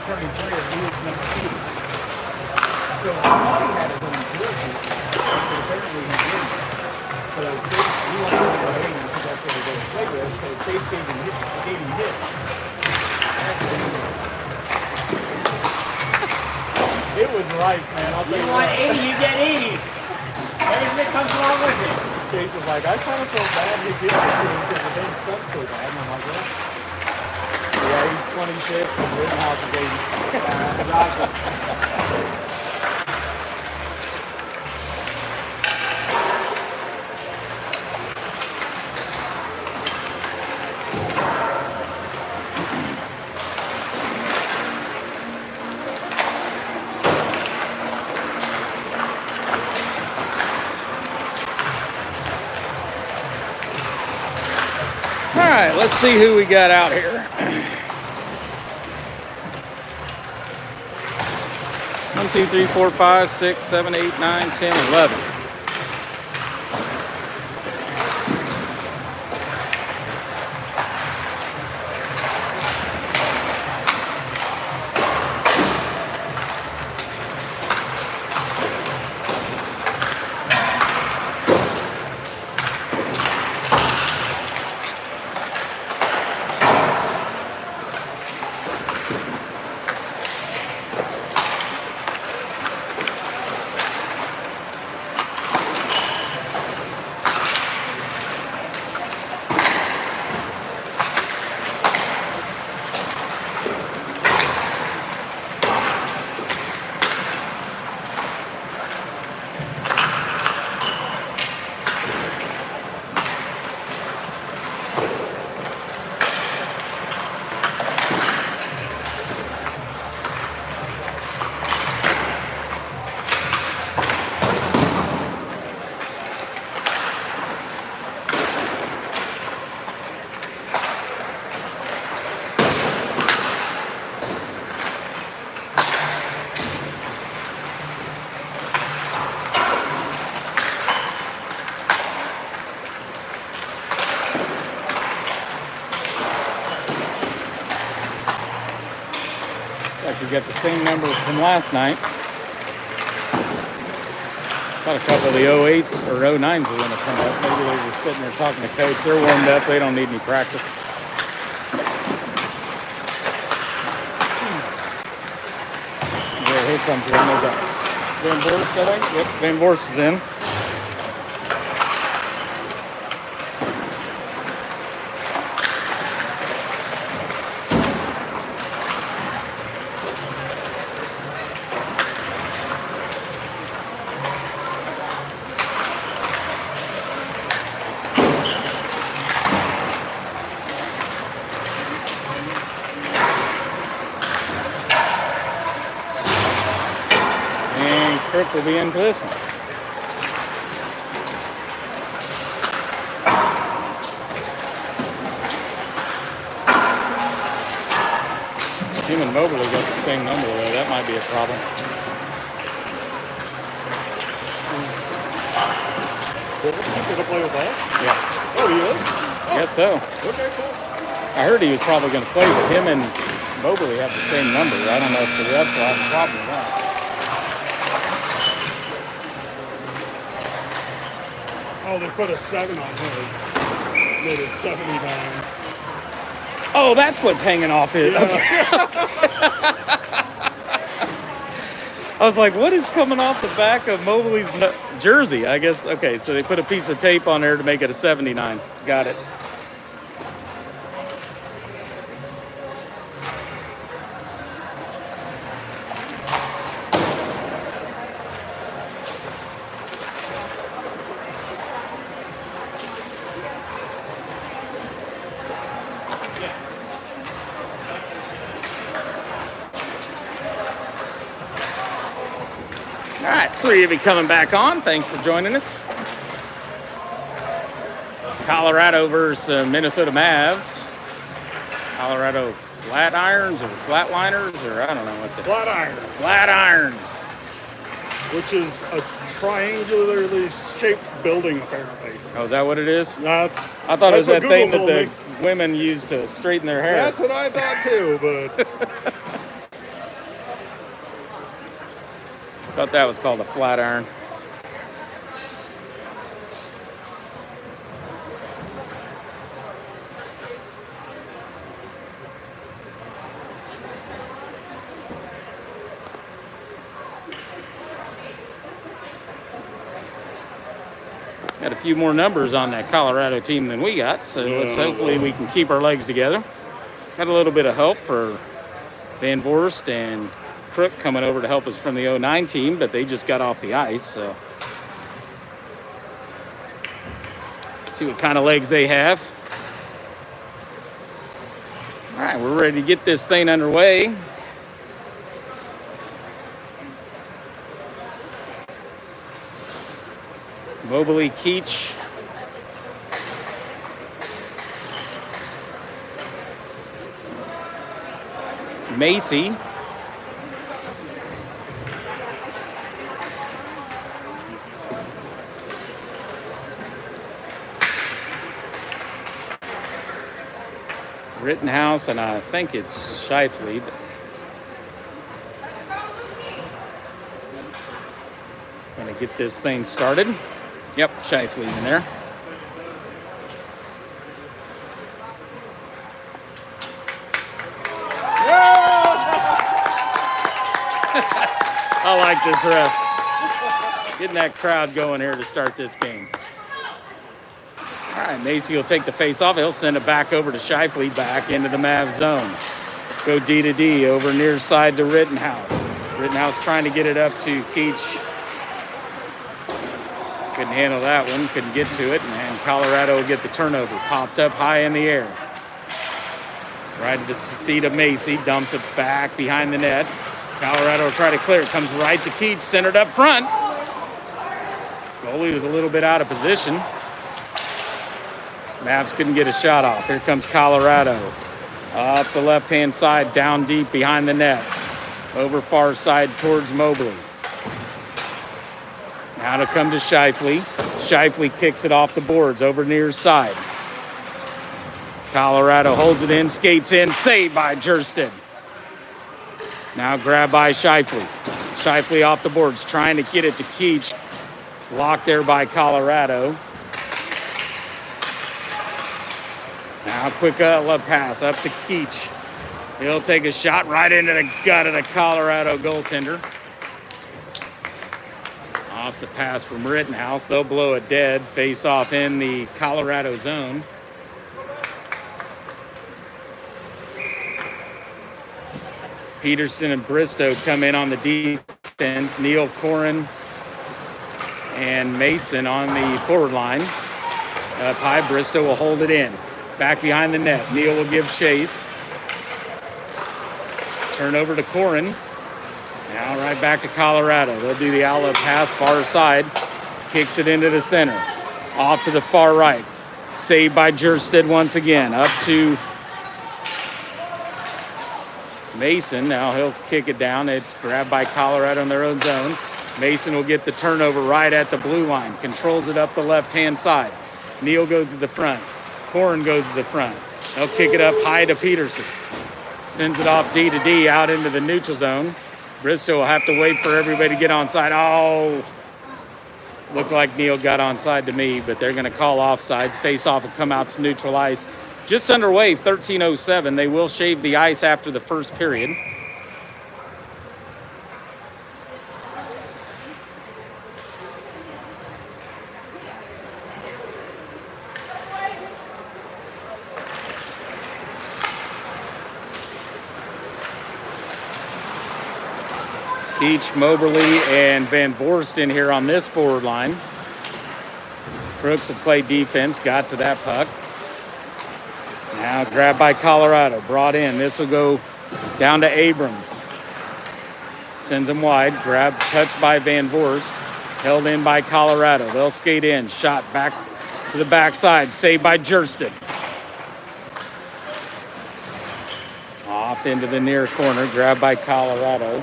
turning player, he was number 2. So I thought he had his own jersey, but apparently he didn't. So Chase, he wanted to go ahead because that's what they're going to play with. So Chase gave him hit. It was right, man. I'll tell you want 80, you get 80. Everything that comes along with it. Chase was like, I kind of felt bad he did it to him because it didn't stuck so bad. And I'm like, well, yeah, he's 26 and Rittenhouse is 80. That's awesome. All right, let's see who we got out here. 1, 2, 3, 4, 5, 6, 7, 8, 9, 10, 11. Like we got the same number from last night. Thought a couple of the 08s or 09s were going to come up. Maybe they're just sitting there talking to coach. They're warmed up. They don't need any practice. Yeah, here comes one. There's a Van Vorst, I think. Yep, Van Vorst is in. Kirk will be in for this one. Him and Mobley got the same number though. That might be a problem. He's going to play with us? Yeah. Oh, he is? I guess so. Okay, cool. I heard he was probably going to play, but him and Mobley have the same number. I don't know if the refs will have a problem with that. Oh, they put a 7 on his. Made it 79. Oh, that's what's hanging off it. Yeah. Okay. I was like, what is coming off the back of Mobley's jersey? I guess, okay, so they put a piece of tape on there to make it a 79. Got it. All right, 3 of you coming back on. Thanks for joining us. Colorado versus Minnesota Mavs. Colorado flat irons or flatliners, or I don't know what the... Flat iron. Flat irons. Which is a triangularly shaped building, apparently. Oh, is that what it is? That's. I thought it was that Google thing that told the me. women used to straighten their hair. That's what I thought too, but Thought that was called a flat iron. Got a few more numbers on that Colorado team than we got, so let's hopefully we can keep our legs together. Got a little bit of help for Van Voorst and Crook coming over to help us from the 09 team, but they just got off the ice, so see what kind of legs they have. All right, we're ready to get this thing underway. Mobley, Keach, Macy, Rittenhouse, and I think it's Shifley. Gonna get this thing started. Yep, Shifley in there. I like this ref. Getting that crowd going here to start this game. All right, Macy will take the face off. He'll send it back over to Shifley, back into the Mavs zone. Go D to D over near side to Rittenhouse. Rittenhouse trying to get it up to Keach. Couldn't handle that one, couldn't get to it, and Colorado will get the turnover. Popped up high in the air. Right at the feet of Macy, dumps it back behind the net. Colorado will try to clear it, comes right to Keach, centered up front. Goalie was a little bit out of position. Mavs couldn't get a shot off. Here comes Colorado. Up the left-hand side, down deep behind the net. Over far side towards Mobley. Now to come to Shifley. Shifley kicks it off the boards over near side. Colorado holds it in, skates in, saved by Jursted. Now grabbed by Shifley. Shifley off the boards, trying to get it to Keach. Blocked there by Colorado. Now quick pass up to Keach. He'll take a shot right into the gut of the Colorado goaltender. Off the pass from Rittenhouse. They'll blow it dead. Face off in the Colorado zone. Peterson and Bristow come in on the defense. Neal, Corin, and Mason on the forward line. Up high, Bristow will hold it in. Back behind the net. Neal will give chase. Turn over to Corin. Now right back to Colorado. They'll do the outlet pass, far side. Kicks it into the center. Off to the far right. Saved by Jursted once again. Up to Mason. Now he'll kick it down. It's grabbed by Colorado in their own zone. Mason will get the turnover right at the blue line. Controls it up the left-hand side. Neal goes to the front. Corin goes to the front. They'll kick it up high to Peterson. Sends it off D to D out into the neutral zone. Bristow will have to wait for everybody to get onside. Oh, looked like Neal got onside to me, but they're going to call offsides. Face-off will come out to neutral ice. Just underway, 13:07. They will shave the ice after the first period. Keach, Moberly, and Van Voorst in here on this forward line. Crooks will play defense, got to that puck. Now grabbed by Colorado, brought in. This will go down to Abrams. Sends him wide, grabbed, touched by Van Voorst. Held in by Colorado. They'll skate in, shot back to the backside, saved by Jursted. Off into the near corner, grabbed by Colorado.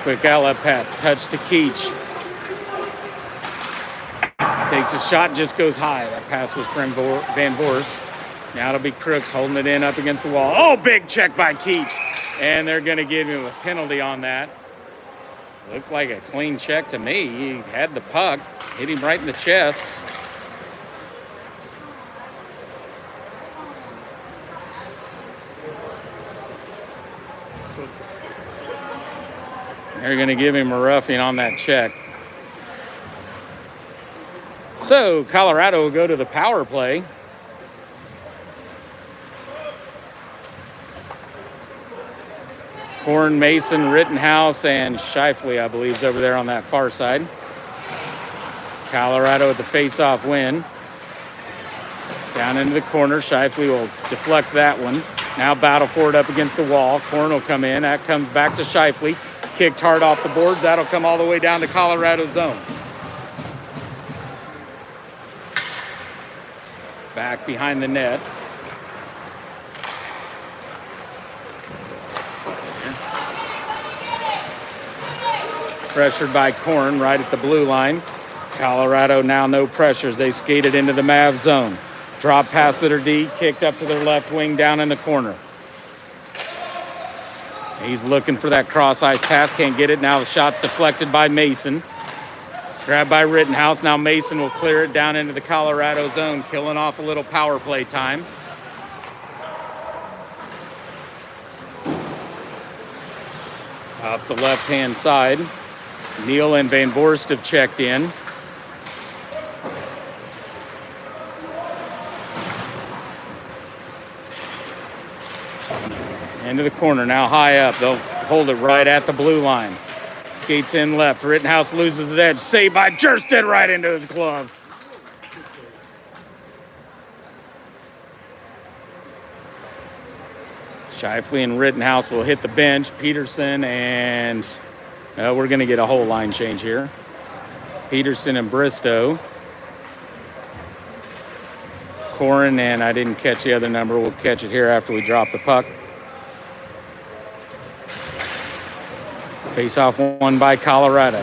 Quick outlet pass, touch to Keach. Takes a shot, just goes high. That pass was from Van Voorst. Now it'll be Crooks holding it in up against the wall. Oh, big check by Keach. And they're going to give him a penalty on that. Looked like a clean check to me. He had the puck, hit him right in the chest. They're going to give him a roughing on that check. So Colorado will go to the power play. Korn, Mason, Rittenhouse, and Scheifele, I believe, is over there on that far side. Colorado with the face-off win. Down into the corner. Scheifele will deflect that one. Now battle for it up against the wall. Korn will come in. That comes back to Scheifele. Kicked hard off the boards. That'll come all the way down to Colorado zone. Back behind the net. Pressured by Korn right at the blue line. Colorado now no pressures. They skated into the Mav zone. Drop pass to their D, kicked up to their left wing down in the corner. He's looking for that cross ice pass, can't get it. Now the shot's deflected by Mason. Grabbed by Rittenhouse. Now Mason will clear it down into the Colorado zone, killing off a little power play time. Up the left-hand side. Neal and Van Voorst have checked in. Into the corner, now high up. They'll hold it right at the blue line. Skates in left. Rittenhouse loses his edge. Saved by Jerstead right into his glove. Scheifele and Rittenhouse will hit the bench. Peterson and we're going to get a whole line change here. Peterson and Bristow. Corin, and I didn't catch the other number. We'll catch it here after we drop the puck. Face-off won by Colorado.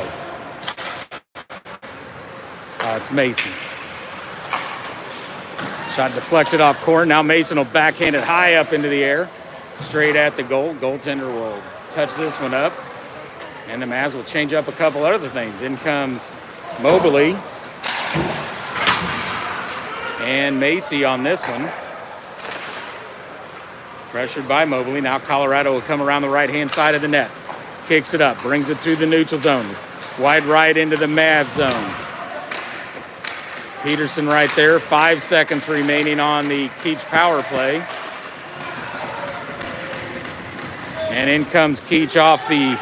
It's Mason. Shot deflected off Corin. Now Mason will backhand it high up into the air. Straight at the goal. Goaltender will touch this one up. And the Mavs will change up a couple other things. In comes Mobley. And Macy on this one. Pressured by Mobley. Now Colorado will come around the right-hand side of the net. Kicks it up. Brings it through the neutral zone. Wide right into the Mavs zone. Peterson right there. 5 seconds remaining on the Keach power play. And in comes Keach off the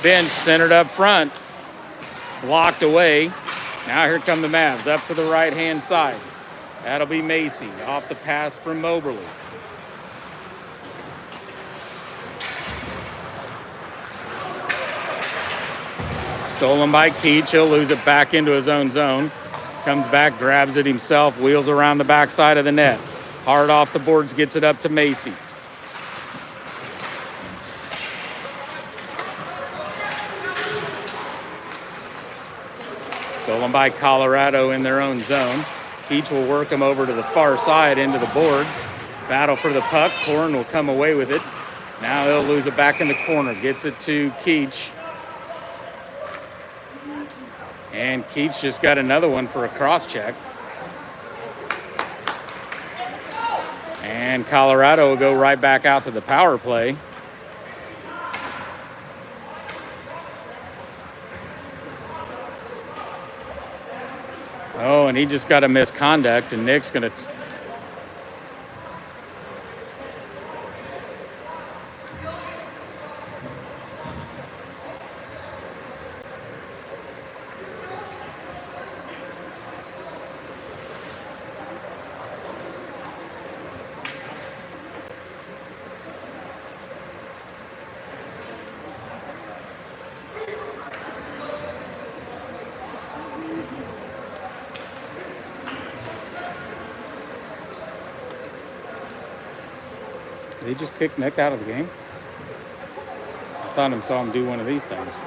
bench, centered up front. Blocked away. Now here come the Mavs up to the right-hand side. That'll be Macy off the pass from Moberly. Stolen by Keach. He'll lose it back into his own zone. Comes back, grabs it himself, wheels around the backside of the net. Hard off the boards, gets it up to Macy. Stolen by Colorado in their own zone. Keach will work him over to the far side into the boards. Battle for the puck. Korn will come away with it. Now he'll lose it back in the corner. Gets it to Keach. And Keach just got another one for a cross check. And Colorado will go right back out to the power play. Oh, and he just got a misconduct, and Nick's going to... Did he just kick Nick out of the game? I thought I saw him do one of these things.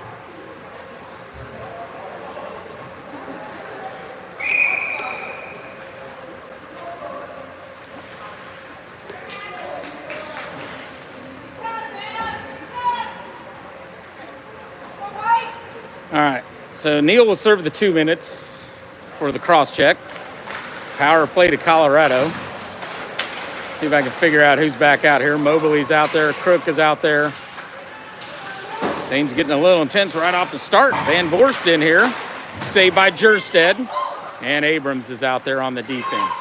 So Neal will serve the 2 minutes for the cross check. Power play to Colorado. See if I can figure out who's back out here. Mobley's out there. Crook is out there. Things getting a little intense right off the start. Van Voorst in here. Saved by Jerstead. And Abrams is out there on the defense.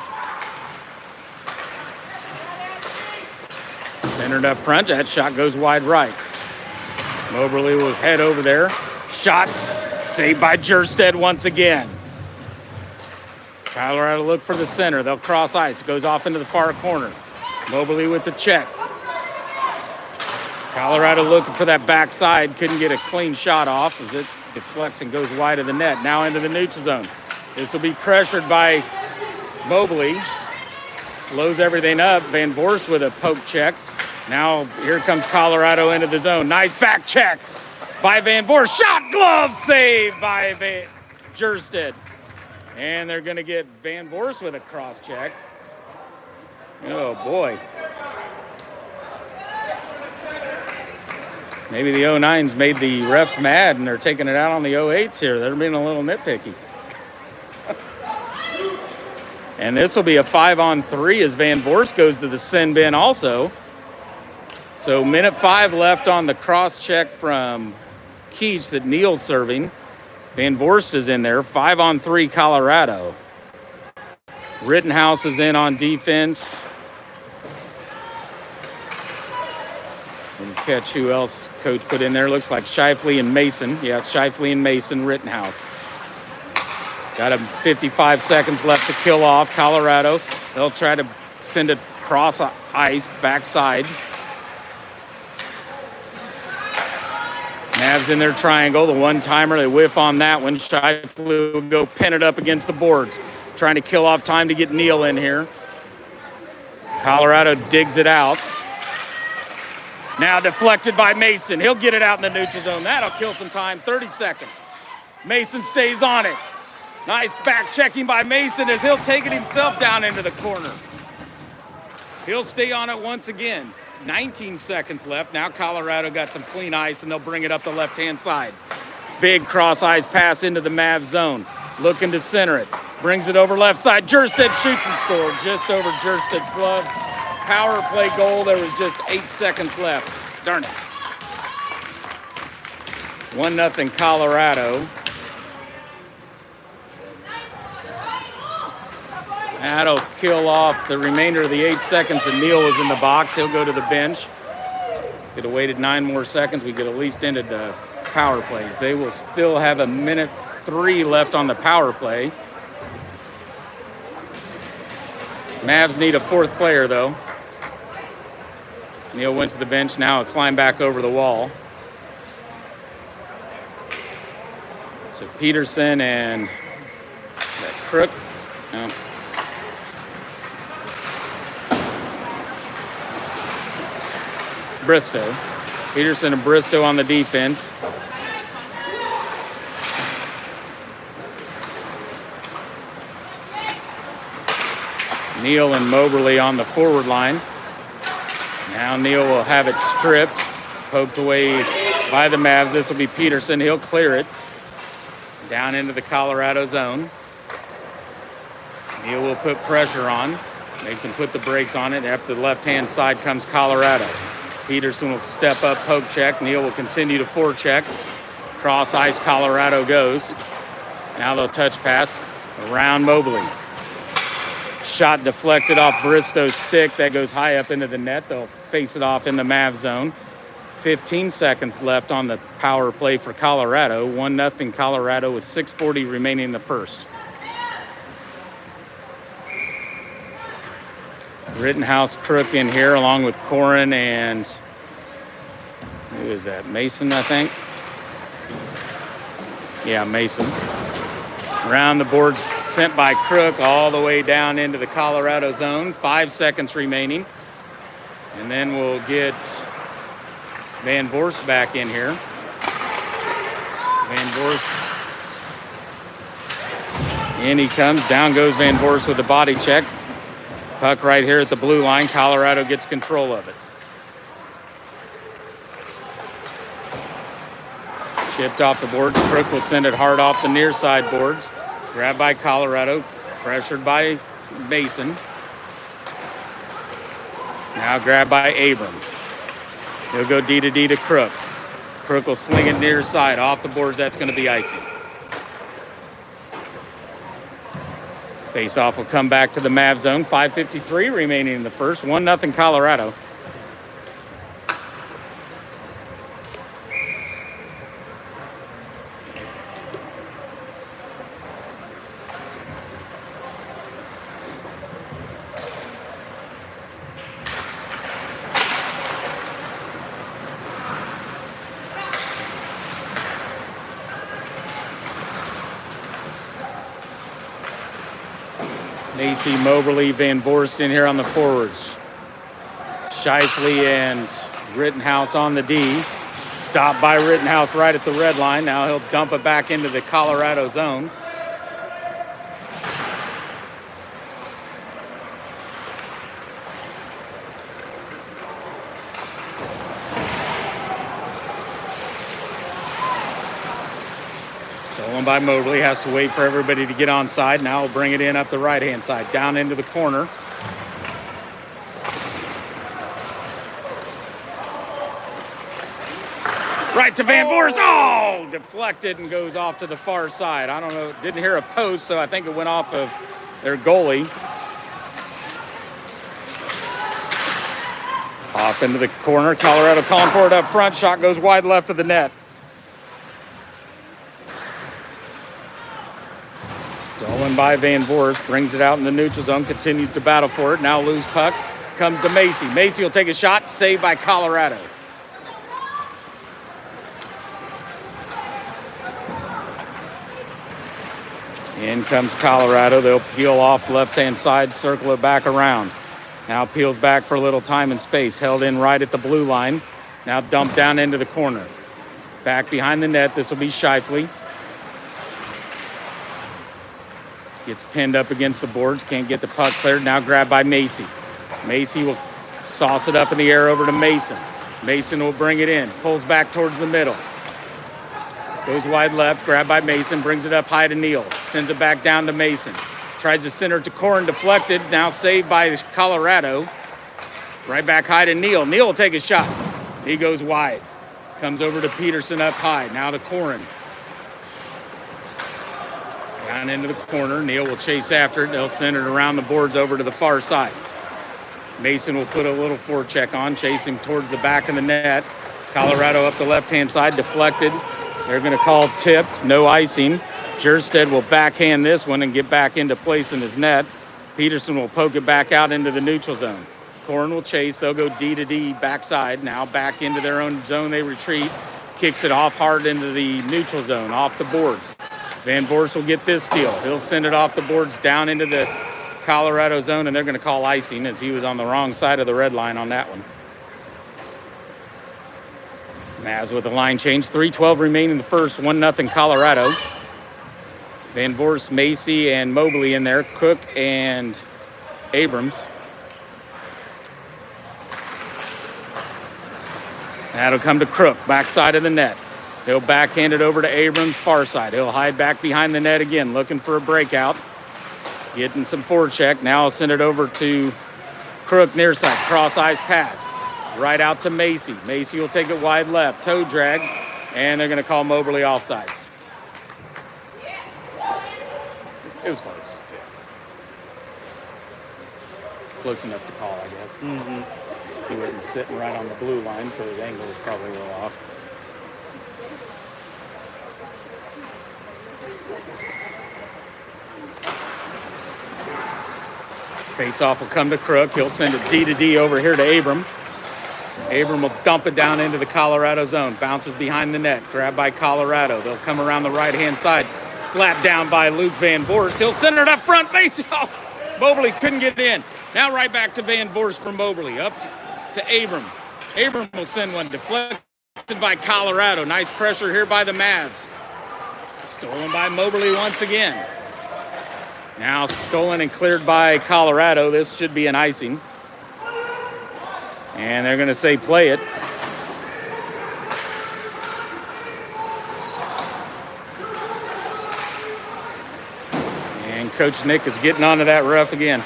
Centered up front. That shot goes wide right. Mobley will head over there. Shots saved by Jerstead once again. Colorado look for the center. They'll cross ice. Goes off into the far corner. Mobley with the check. Colorado looking for that backside. Couldn't get a clean shot off as it deflects and goes wide of the net. Now into the neutral zone. This will be pressured by Mobley. Slows everything up. Van Voorst with a poke check. Now here comes Colorado into the zone. Nice back check by Van Voorst. Shot glove save by Jerstead. And they're going to get Van Voorst with a cross check. Oh, boy. Maybe the 09s made the refs mad and they're taking it out on the 08s here. They're being a little nitpicky. And this will be a 5-on-3 as Van Voorst goes to the sin bin also. So minute 5 left on the cross check from Keach that Neal's serving. Van Voorst is in there. 5-on-3 Colorado. Rittenhouse is in on defense. And catch who else coach put in there. Looks like Shifley and Mason. Yes, Shifley and Mason, Rittenhouse. Got 55 seconds left to kill off Colorado. They'll try to send it cross ice, backside. Mavs in their triangle. The one-timer, they whiff on that one. Shifley will go pin it up against the boards. Trying to kill off time to get Neal in here. Colorado digs it out. Now deflected by Mason. He'll get it out in the neutral zone. That'll kill some time. 30 seconds. Mason stays on it. Nice back checking by Mason as he'll take it himself down into the corner. He'll stay on it once again. 19 seconds left. Now Colorado got some clean ice and they'll bring it up the left-hand side. Big cross ice pass into the Mavs zone. Looking to center it. Brings it over left side. Jerstead shoots and scores just over Jerstead's glove. Power play goal. There was just 8 seconds left. Darn it. 1-0 Colorado. That'll kill off the remainder of the 8 seconds that Neal was in the box. He'll go to the bench. Could have waited 9 more seconds. We could at least ended the power plays. They will still have a minute 3 left on the power play. Mavs need a 4th player, though. Neal went to the bench. Now he'll climb back over the wall. So Peterson and that Crook. No. Bristow. Peterson and Bristow on the defense. Neal and Moberly on the forward line. Now Neal will have it stripped, poked away by the Mavs. This will be Peterson. He'll clear it down into the Colorado zone. Neal will put pressure on, makes him put the brakes on it. Up the left-hand side comes Colorado. Peterson will step up, poke check. Neal will continue to forecheck. Cross ice, Colorado goes. Now they'll touch pass around Mobley. Shot deflected off Bristow's stick. That goes high up into the net. They'll face it off in the Mav zone. 15 seconds left on the power play for Colorado. 1-0 Colorado with 6:40 remaining in the first. Rittenhouse, Crook in here along with Corin and who is that? Mason, I think. Yeah, Mason. Around the boards sent by Crook all the way down into the Colorado zone. 5 seconds remaining. And then we'll get Van Voorst back in here. Van Voorst. In he comes. Down goes Van Voorst with the body check. Puck right here at the blue line. Colorado gets control of it. Chipped off the boards. Crook will send it hard off the near side boards. Grabbed by Colorado. Pressured by Mason. Now grabbed by Abram. He'll go D to D to Crook. Crook will sling it near side. Off the boards, that's going to be icy. Face-off will come back to the Mav zone. 5:53 remaining in the first. 1-0 Colorado. Macy, Moberly, Van Voorst in here on the forwards. Shifley and Rittenhouse on the D. Stopped by Rittenhouse right at the red line. Now he'll dump it back into the Colorado zone. Stolen by Moberly, has to wait for everybody to get onside. Now he'll bring it in up the right-hand side, down into the corner. Right to Van Voorst. Oh, deflected and goes off to the far side. I don't know, didn't hear a post, so I think it went off of their goalie. Off into the corner. Colorado calling for it up front. Shot goes wide left of the net. Stolen by Van Voorst, brings it out in the neutral zone, continues to battle for it. Now loose puck, comes to Macy. Macy will take a shot, saved by Colorado. In comes Colorado. They'll peel off left-hand side, circle it back around. Now peels back for a little time and space, held in right at the blue line. Now dumped down into the corner. Back behind the net, this will be Shifley. Gets pinned up against the boards, can't get the puck cleared. Now grabbed by Macy. Macy will sauce it up in the air over to Mason. Mason will bring it in, pulls back towards the middle. Goes wide left, grabbed by Mason, brings it up high to Neal. Sends it back down to Mason. Tries to center it to Corin, deflected. Now saved by Colorado. Right back high to Neal. Neal will take a shot. He goes wide. Comes over to Peterson up high. Now to Corin. Down into the corner. Neal will chase after it. They'll send it around the boards over to the far side. Mason will put a little forecheck on, chasing towards the back of the net. Colorado up the left-hand side, deflected. They're going to call tipped, no icing. Jerstead will backhand this one and get back into place in his net. Peterson will poke it back out into the neutral zone. Corin will chase. They'll go D to D backside. Now back into their own zone. They retreat. Kicks it off hard into the neutral zone, off the boards. Van Voorst will get this steal. He'll send it off the boards down into the Colorado zone, and they're going to call icing as he was on the wrong side of the red line on that one. Mavs with a line change. 3:12 remaining in the first. 1-0 Colorado. Van Voorst, Macy, and Mobley in there. Cook and Abrams. That'll come to Crook, backside of the net. He'll backhand it over to Abrams, far side. He'll hide back behind the net again, looking for a breakout. Getting some forecheck. Now I'll send it over to Crook, near side. Cross ice pass. Right out to Macy. Macy will take it wide left. Toe drag. And they're going to call Moberly offsides. It was close. Close enough to call, I guess. Mm-hmm. He wasn't sitting right on the blue line, so his angle was probably a little off. Face-off will come to Crook. He'll send it D to D over here to Abram. Abram will dump it down into the Colorado zone. Bounces behind the net. Grabbed by Colorado. They'll come around the right-hand side. Slapped down by Luke Van Voorst. He'll send it up front. Base. Oh, Moberly couldn't get in. Now right back to Van Voorst from Moberly. Up to Abram. Abram will send one. Deflected by Colorado. Nice pressure here by the Mavs. Stolen by Moberly once again. Now stolen and cleared by Colorado. This should be an icing. And they're going to say play it. And Coach Nick is getting onto that rough again.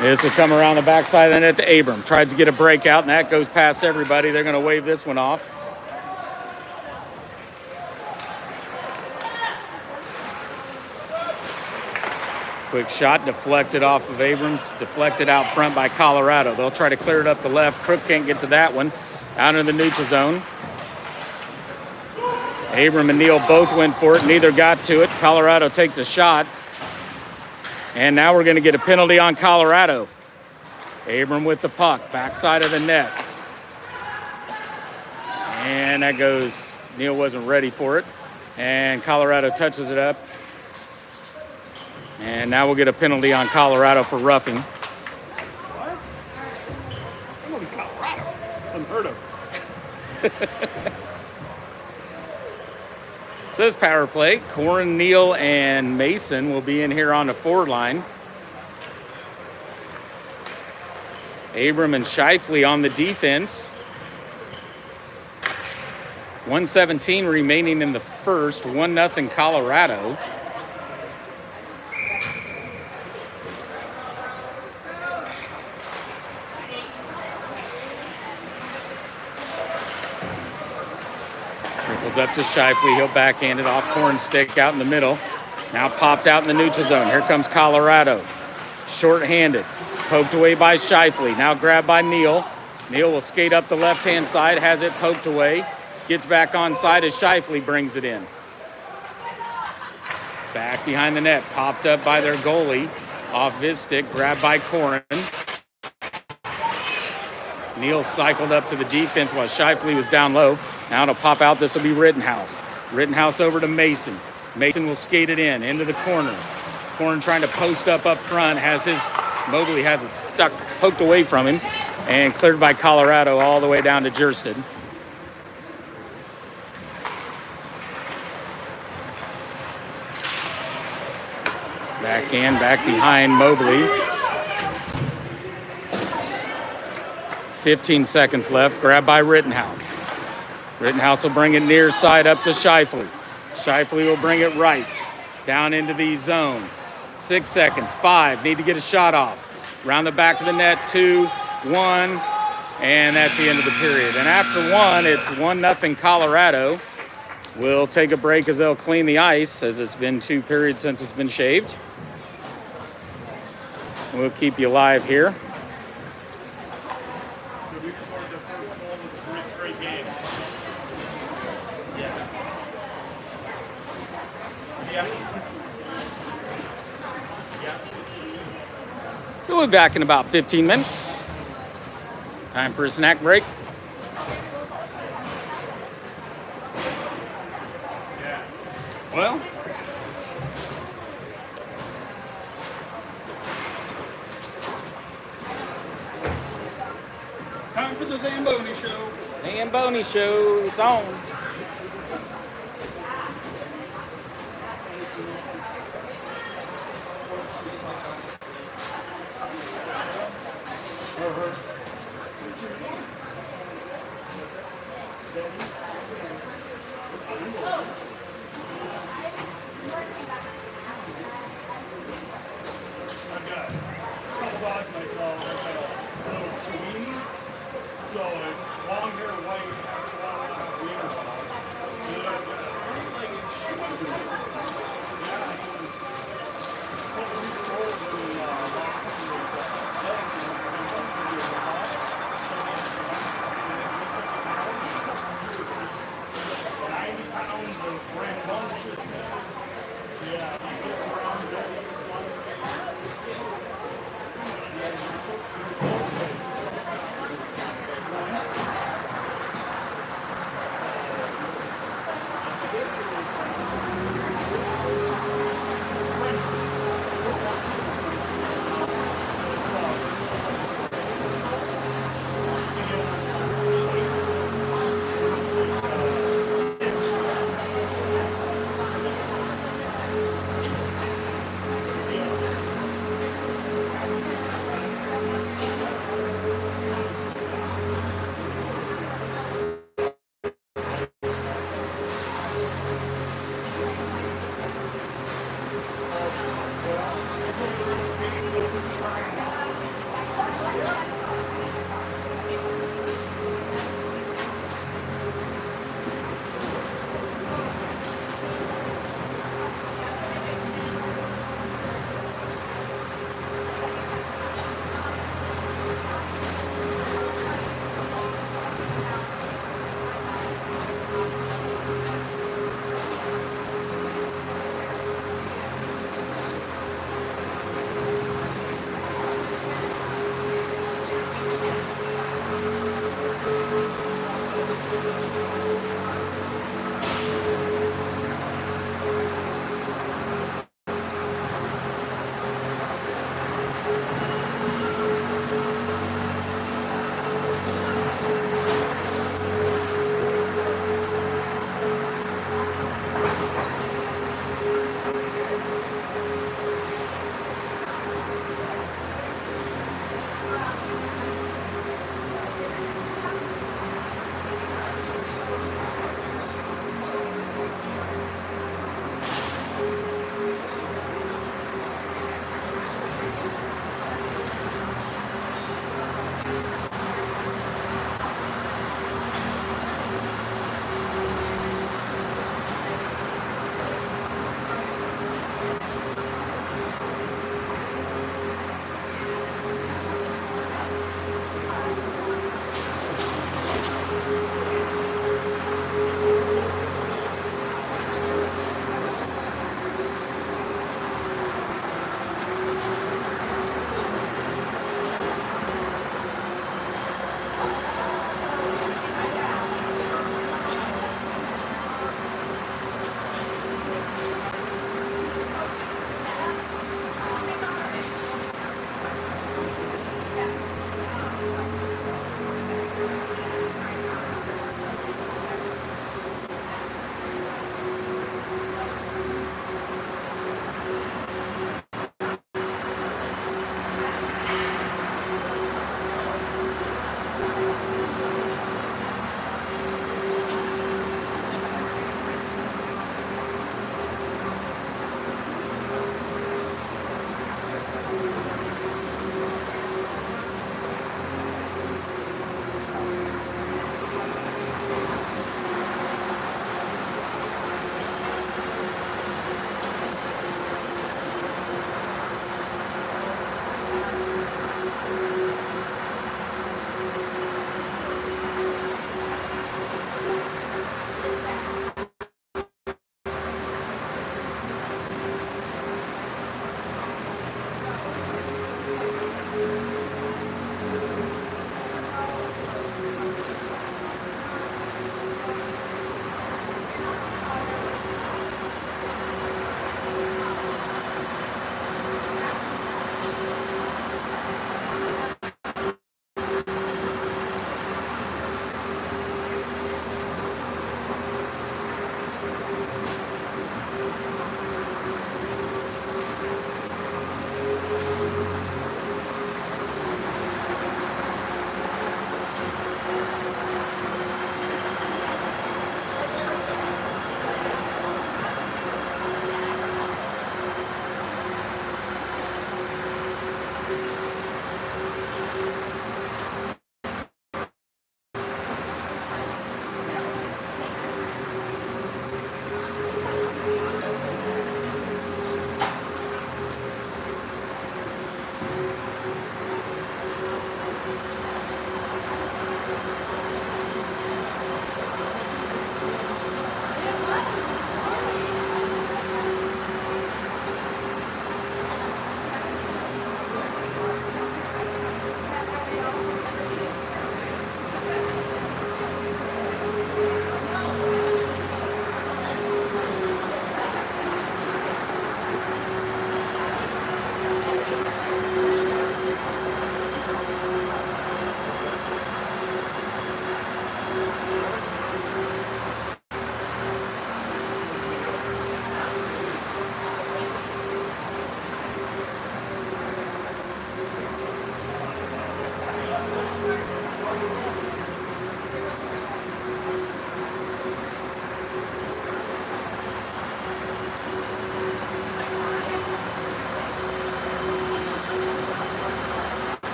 This will come around the backside of the net to Abram. Tries to get a breakout, and that goes past everybody. They're going to wave this one off. Quick shot deflected off of Abrams, deflected out front by Colorado. They'll try to clear it up the left. Crook can't get to that one. Out in the neutral zone. Abram and Neal both went for it. Neither got to it. Colorado takes a shot. And now we're going to get a penalty on Colorado. Abram with the puck, backside of the net. And that goes, Neal wasn't ready for it. And Colorado touches it up. And now we'll get a penalty on Colorado for roughing. What? I'm going to be Colorado. It's unheard of. It says power play. Corin, Neal, and Mason will be in here on the forward line. Abram and Shifley on the defense. 1:17 remaining in the first. 1-0 Colorado. Trickles up to Shifley. He'll backhand it off Corn stick out in the middle. Now popped out in the neutral zone. Here comes Colorado. Short-handed. Poked away by Shifley. Now grabbed by Neal. Neal will skate up the left-hand side. Has it poked away. Gets back on side as Shifley brings it in. Back behind the net. Popped up by their goalie. Off his stick. Grabbed by Corin. Neal cycled up to the defense while Shifley was down low. Now to pop out, this will be Rittenhouse. Rittenhouse over to Mason. Mason will skate it in, into the corner. Corn trying to post up front. Mobley has it stuck, poked away from him, and cleared by Colorado all the way down to Jersted. Backhand, back behind Mobley. 15 seconds left. Grabbed by Rittenhouse. Rittenhouse will bring it near side up to Shifley. Shifley will bring it right down into the zone. 6 seconds. 5. Need to get a shot off. Round the back of the net. 2, 1. And that's the end of the period. And after 1, it's 1-0 Colorado. We'll take a break as they'll clean the ice, as it's been 2 periods since it's been shaved. We'll keep you live here. We scored the first goal of the 3 straight games. Yeah. So we'll be back in about 15 minutes. Time for a snack break. Well, time for the Zamboni show. Zamboni show, it's on. I've got a couple dogs myself. I've got a little Chihuahua. So it's long hair, white, wiener dog. And then I've got a three-legged Chihuahua. Yeah, he was a couple weeks old when he lost his 90 pounds of rambunctiousness. Yeah, he gets around very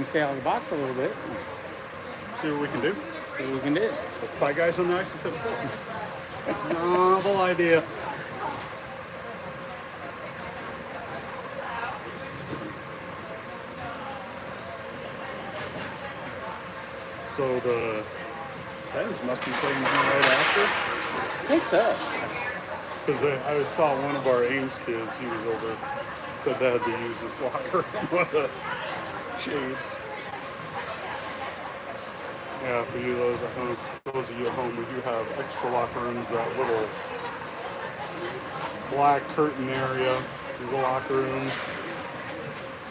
stay out of the box a little bit. See what we can do. See what we can do. Put 5 guys on the ice instead of 4. Novel idea. So the Tens must be playing here right after. I think so. Because I saw one of our Ames kids, he was over, said they had to use this locker room with the shades. Yeah, for you those at home, those of you at home, we do have extra locker rooms, that little black curtain area, the locker room.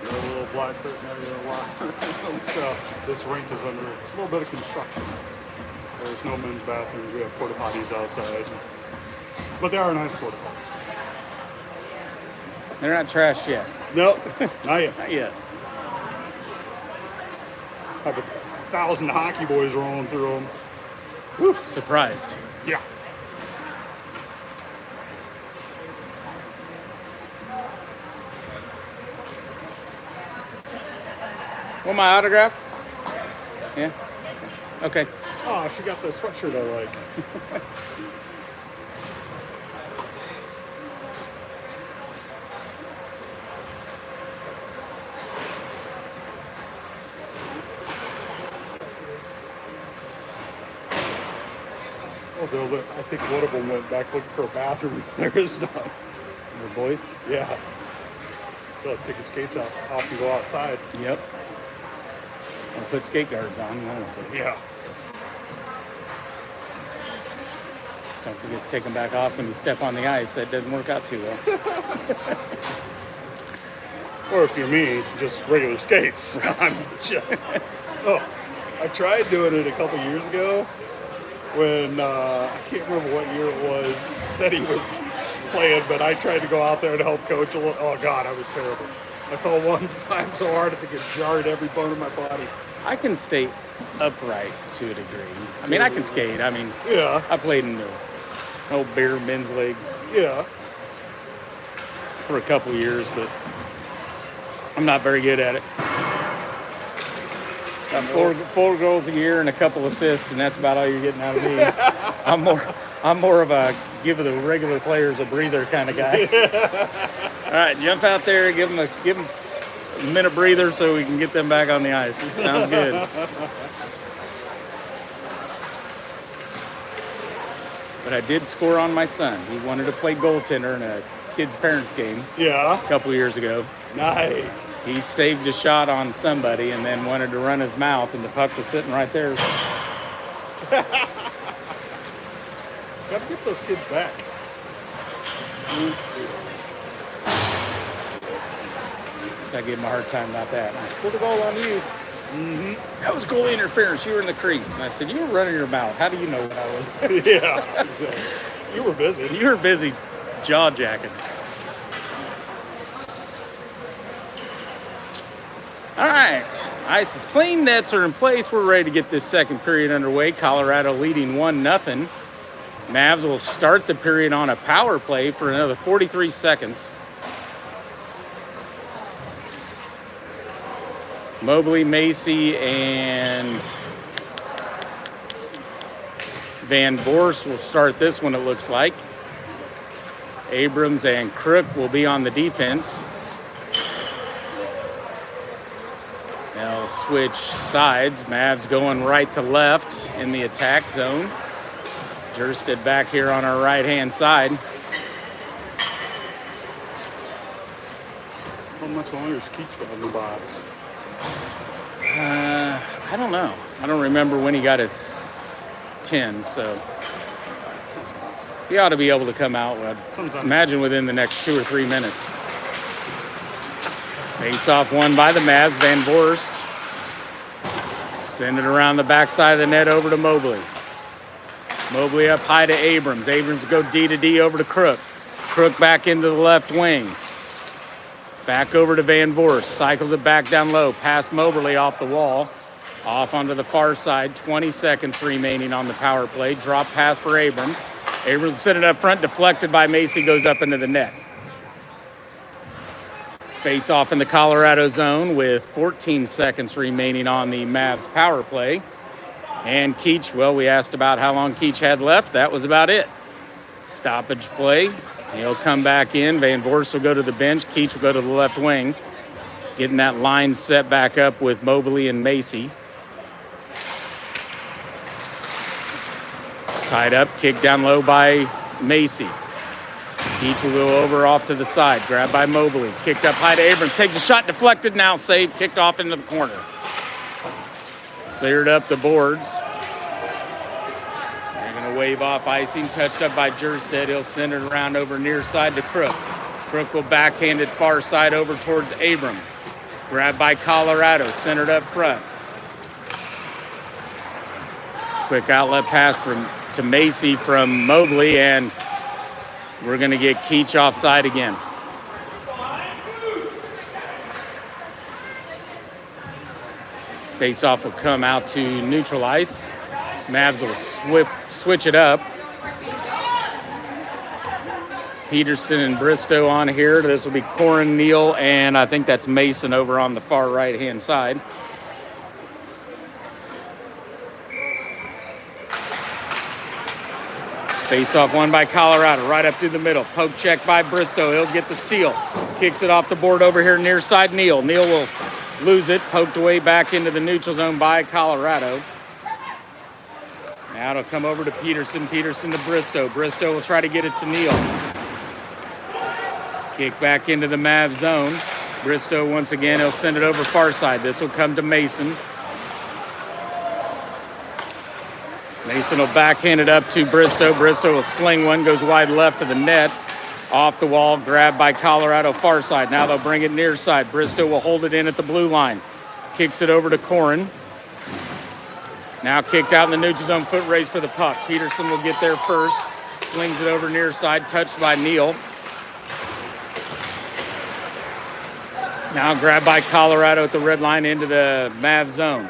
A little black curtain area, locker room. So this rink is under a little bit of construction. There's no men's bathrooms. We have porta potties outside, but they are nice porta potties. They're not trashed yet. Nope, not yet. Not yet. Have 1,000 hockey boys rolling through them. Woo, surprised. Yeah. Want my autograph? Yeah. Okay. Oh, she got the sweatshirt I like. Although I think one of them went back looking for a bathroom. There is none. The boys? Yeah. They'll take his skates off and go outside. Yep. And put skate guards on. Yeah. Just don't forget to take them back off when you step on the ice. That doesn't work out too well. Or if you're me, just regular skates. I'm just. Oh, I tried doing it a couple years ago when I can't remember what year it was that he was playing, but I tried to go out there and help coach a little. Oh God, I was terrible. I fell one time so hard I think it jarred every bone in my body. I can stay upright to a degree. I mean, I can skate. I mean, Yeah, I played in the old beer men's league yeah. for a couple years, but I'm not very good at it. Got four goals a year and a couple assists, and that's about all you're getting out of me. I'm more of a give the regular players a breather kind of guy. All right, jump out there, give them a minute breather so we can get them back on the ice. Sounds good. But I did score on my son. He wanted to play goaltender in a kids' parents game Yeah. a couple years ago. Nice. He saved a shot on somebody and then wanted to run his mouth, and the puck was sitting right there. Got to get those kids back. Let's see. So I gave him a hard time about that. I scored a goal on you. That was goalie interference. You were in the crease. And I said, you were running your mouth. How do you know what I was? Yeah. Exactly. You were busy. You were busy jaw jacking. All right. Ice is clean. Nets are in place. We're ready to get this second period underway. Colorado leading 1-0. Mavs will start the period on a power play for another 43 seconds. Mobley, Macy, and Van Voorst will start this one, it looks like. Abrams and Crook will be on the defense. They'll switch sides. Mavs going right to left in the attack zone. Jersted back here on our right-hand side. How much longer is Keach got in the box? I don't know. I don't remember when he got his 10, so he ought to be able to come out, imagine within the next 2 or 3 minutes. Face-off won by the Mavs. Van Voorst send it around the backside of the net over to Mobley. Mobley up high to Abrams. Abrams go D to D over to Crook. Crook back into the left wing. Back over to Van Voorst. Cycles it back down low. Past Mobley off the wall. Off onto the far side. 20 seconds remaining on the power play. Drop pass for Abrams. Abrams sent it up front. Deflected by Macy. Goes up into the net. Face off in the Colorado zone with 14 seconds remaining on the Mavs power play. And Keach, well, we asked about how long Keach had left. That was about it. Stoppage play. He'll come back in. Van Voorst will go to the bench. Keach will go to the left wing. Getting that line set back up with Mobley and Macy. Tied up, kicked down low by Macy. Keach will go over off to the side. Grabbed by Mobley. Kicked up high to Abrams. Takes a shot, deflected, now saved. Kicked off into the corner. Cleared up the boards. They're going to wave off icing. Touched up by Jerstead. He'll send it around over near side to Crook. Crook will backhand it far side over towards Abram. Grabbed by Colorado. Centered up front. Quick outlet pass to Macy from Mobley, and we're going to get Keach offside again. Face-off will come out to neutral ice. Mavs will switch it up. Peterson and Bristow on here. This will be Corin, Neal, and I think that's Mason over on the far right-hand side. Face-off won by Colorado, right up through the middle. Poke check by Bristow. He'll get the steal. Kicks it off the board over here near side Neal. Neal will lose it. Poked away back into the neutral zone by Colorado. Now it'll come over to Peterson. Peterson to Bristow. Bristow will try to get it to Neal. Kick back into the Mav zone. Bristow once again, he'll send it over far side. This will come to Mason. Mason will backhand it up to Bristow. Bristow will sling one, goes wide left to the net. Off the wall, grabbed by Colorado far side. Now they'll bring it near side. Bristow will hold it in at the blue line. Kicks it over to Corin. Now kicked out in the neutral zone, foot race for the puck. Peterson will get there first. Slings it over near side, touched by Neal. Now grabbed by Colorado at the red line into the Mav zone.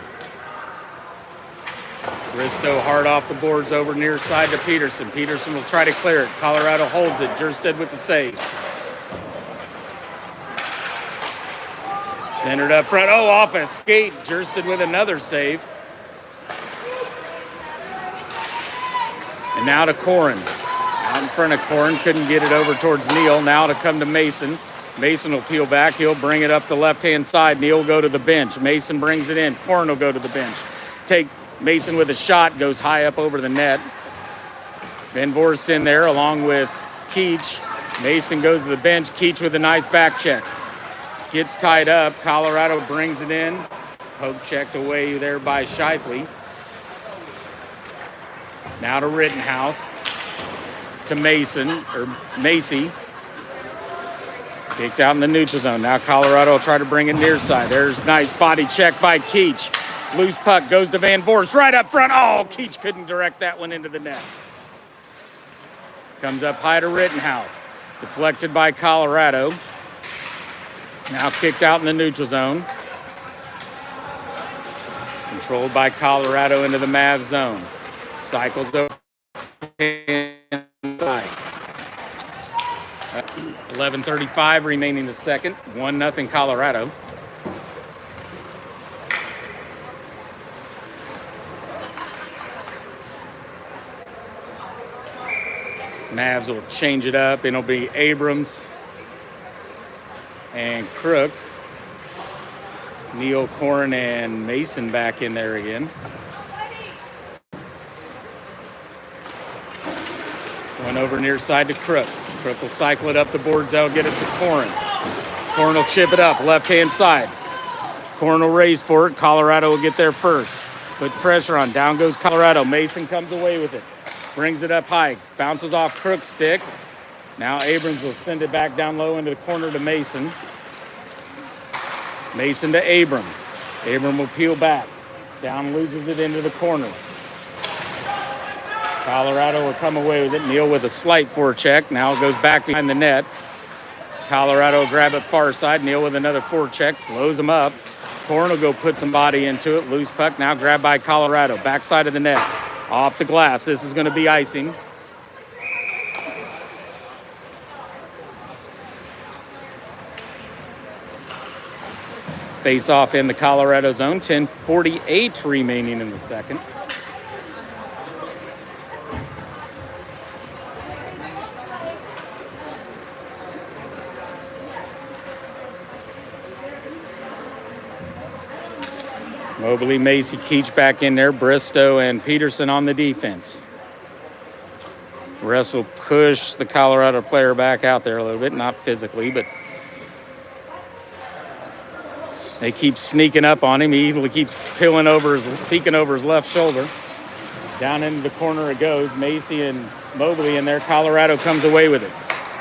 Bristow hard off the boards over near side to Peterson. Peterson will try to clear it. Colorado holds it. Jerstead with the save. Centered up front. Oh, off a skate. Jerstead with another save. And now to Corin. Out in front of Corin. Couldn't get it over towards Neal. Now to come to Mason. Mason will peel back. He'll bring it up the left-hand side. Neal will go to the bench. Mason brings it in. Corin will go to the bench. Mason with a shot goes high up over the net. Van Voorst in there along with Keach. Mason goes to the bench. Keach with a nice back check. Gets tied up. Colorado brings it in. Poke checked away there by Shifley. Now to Rittenhouse. To Macy. Kicked out in the neutral zone. Now Colorado will try to bring it near side. There's nice body check by Keach. Loose puck goes to Van Voorst right up front. Oh, Keach couldn't direct that one into the net. Comes up high to Rittenhouse. Deflected by Colorado. Now kicked out in the neutral zone. Controlled by Colorado into the Mav zone. Cycles over. 11:35 remaining the second. 1-0 Colorado. Mavs will change it up, and it'll be Abrams and Crook. Neal, Corin, and Mason back in there again. Going over near side to Crook. Crook will cycle it up the boards. That'll get it to Corin. Corin will chip it up, left-hand side. Corin will raise for it. Colorado will get there first. Puts pressure on. Down goes Colorado. Mason comes away with it. Brings it up high. Bounces off Crook's stick. Now Abrams will send it back down low into the corner to Mason. Mason to Abram. Abram will peel back. Down loses it into the corner. Colorado will come away with it. Neal with a slight forecheck. Now it goes back behind the net. Colorado will grab it far side. Neal with another forecheck. Slows him up. Corin will go put some body into it. Loose puck now grabbed by Colorado. Backside of the net. Off the glass. This is going to be icing. Face off in the Colorado zone. 10:48 remaining in the second. Mobley, Macy, Keach back in there. Bristow and Peterson on the defense. Refs will push the Colorado player back out there a little bit, not physically, but they keep sneaking up on him. He easily keeps peeking over his left shoulder. Down into the corner it goes. Macy and Mobley in there. Colorado comes away with it.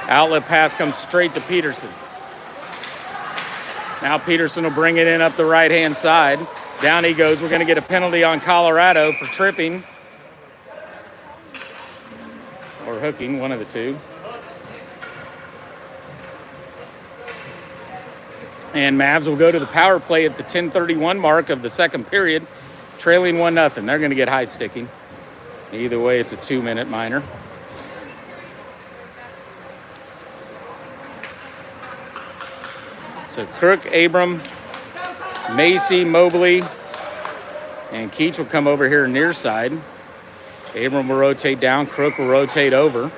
Outlet pass comes straight to Peterson. Now Peterson will bring it in up the right-hand side. Down he goes. We're going to get a penalty on Colorado for tripping. Or hooking, one of the two. And Mavs will go to the power play at the 10:31 mark of the second period, trailing 1-0. They're going to get high sticking. Either way, it's a 2-minute minor. So Crook, Abram, Macy, Mobley, and Keach will come over here near side. Abram will rotate down. Crook will rotate over.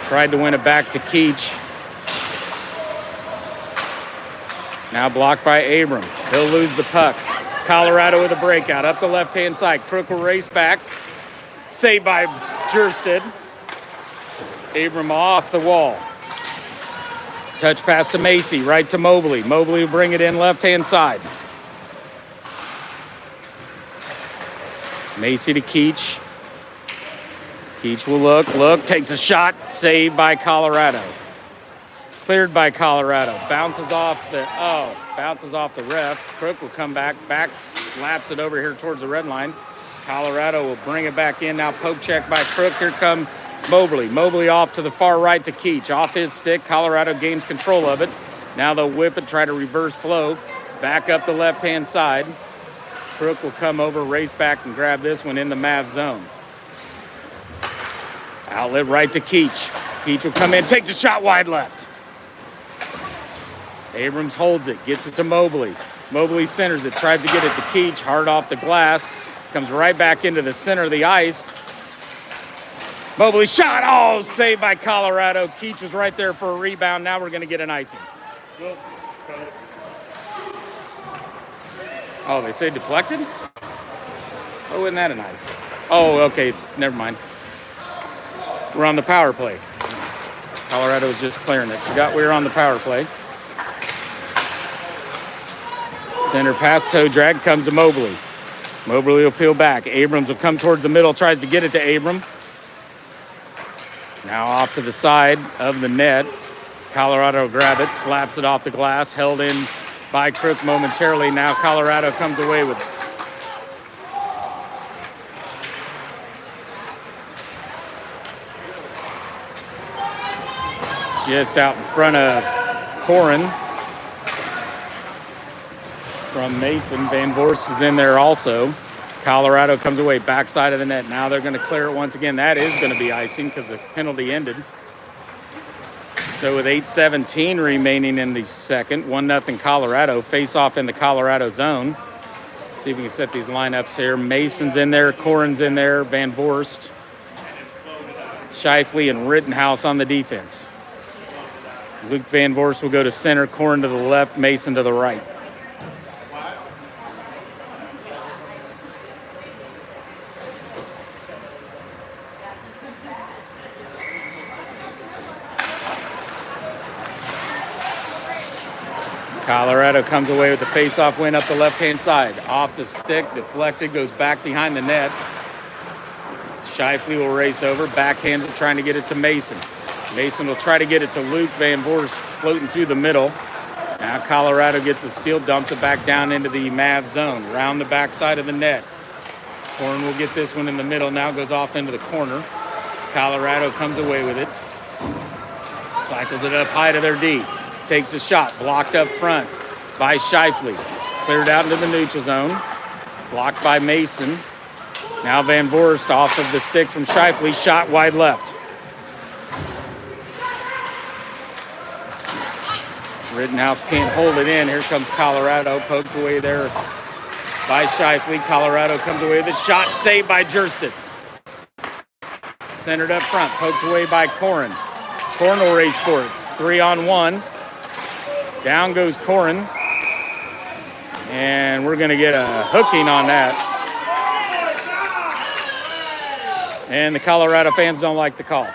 Tried to win it back to Keach. Now blocked by Abram. He'll lose the puck. Colorado with a breakout. Up the left-hand side. Crook will race back. Saved by Jersted. Abram off the wall. Touch pass to Macy. Right to Mobley. Mobley will bring it in left-hand side. Macy to Keach. Keach will look, takes a shot, saved by Colorado. Cleared by Colorado. Bounces off the ref. Crook will come back, slaps it over here towards the red line. Colorado will bring it back in. Now poke check by Crook. Here come Mobley. Mobley off to the far right to Keach. Off his stick. Colorado gains control of it. Now they'll whip it, try to reverse flow. Back up the left-hand side. Crook will come over, race back, and grab this one in the Mav zone. Outlet right to Keach. Keach will come in, takes a shot wide left. Abrams holds it, gets it to Mobley. Mobley centers it, tries to get it to Keach, hard off the glass. Comes right back into the center of the ice. Mobley shot, saved by Colorado. Keach was right there for a rebound. Now we're going to get an icing. Oh, they say deflected? Oh, isn't that a nice? Oh, okay, never mind. We're on the power play. Colorado was just clearing it. Forgot we were on the power play. Center pass, toe drag, comes to Mobley. Mobley will peel back. Abrams will come towards the middle, tries to get it to Abram. Now off to the side of the net. Colorado will grab it, slaps it off the glass, held in by Crook momentarily. Now Colorado comes away with it. Just out in front of Corin from Mason. Van Voorst is in there also. Colorado comes away, backside of the net. Now they're going to clear it once again. That is going to be icing because the penalty ended. So with 8:17 remaining in the second, 1-0 Colorado. Face off in the Colorado zone. See if we can set these lineups here. Mason's in there, Corin's in there, Van Voorst, Scheifele, and Rittenhouse on the defense. Luke Van Voorst will go to center, Corin to the left, Mason to the right. Colorado comes away with the face-off win up the left-hand side. Off the stick, deflected, goes back behind the net. Scheifele will race over, backhands it, trying to get it to Mason. Mason will try to get it to Luke Van Voorst, floating through the middle. Now Colorado gets a steal, dumps it back down into the Mav zone, around the backside of the net. Corin will get this one in the middle, now goes off into the corner. Colorado comes away with it. Cycles it up high to their D. Takes a shot, blocked up front by Scheifele. Cleared out into the neutral zone. Blocked by Mason. Now Van Voorst off of the stick from Scheifele, shot wide left. Rittenhouse can't hold it in. Here comes Colorado, poked away there by Shifley. Colorado comes away with a shot, saved by Jersted. Centered up front, poked away by Corin. Corin will race for it. It's 3-on-1. Down goes Corin. And we're going to get a hooking on that. And the Colorado fans don't like the call.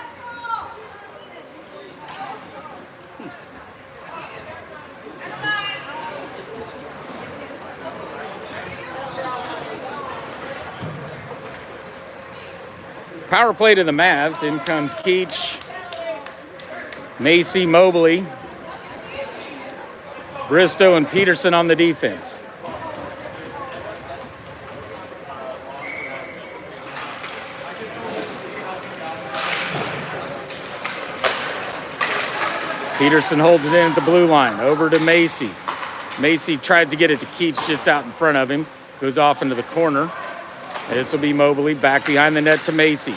Power play to the Mavs. In comes Keach, Macy, Mobley, Bristow, and Peterson on the defense. Peterson holds it in at the blue line. Over to Macy. Macy tries to get it to Keach just out in front of him. Goes off into the corner. This will be Mobley back behind the net to Macy.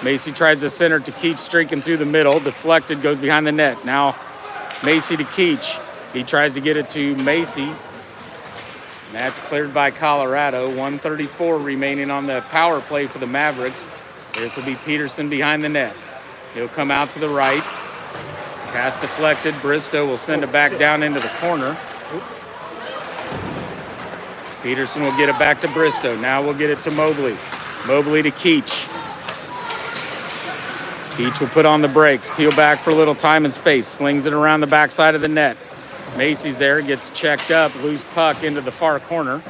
Macy tries to center to Keach, streaking through the middle. Deflected, goes behind the net. Now Macy to Keach. He tries to get it to Macy. And that's cleared by Colorado. 1:34 remaining on the power play for the Mavericks. This will be Peterson behind the net. He'll come out to the right. Pass deflected. Bristow will send it back down into the corner. Oops. Peterson will get it back to Bristow. Now we'll get it to Mobley. Mobley to Keach. Keach will put on the brakes. Peel back for a little time and space. Slings it around the backside of the net. Macy's there. Gets checked up. Loose puck into the far corner.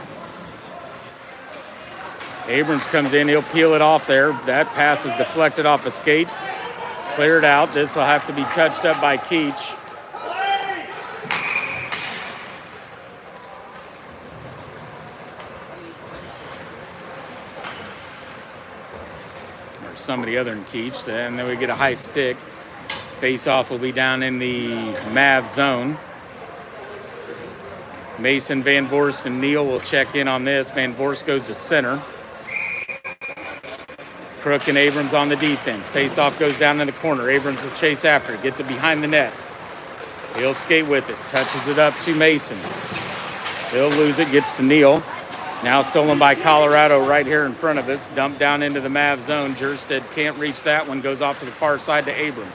Abrams comes in. He'll peel it off there. That pass is deflected off a skate. Cleared out. This will have to be touched up by Keach. Or somebody other than Keach. And then we get a high stick. Face-off will be down in the Mav zone. Mason, Van Voorst, and Neal will check in on this. Van Voorst goes to center. Crook and Abrams on the defense. Face-off goes down in the corner. Abrams will chase after it. Gets it behind the net. He'll skate with it. Touches it up to Mason. He'll lose it. Gets to Neal. Now stolen by Colorado right here in front of us. Dumped down into the Mav zone. Jersted can't reach that one. Goes off to the far side to Abrams.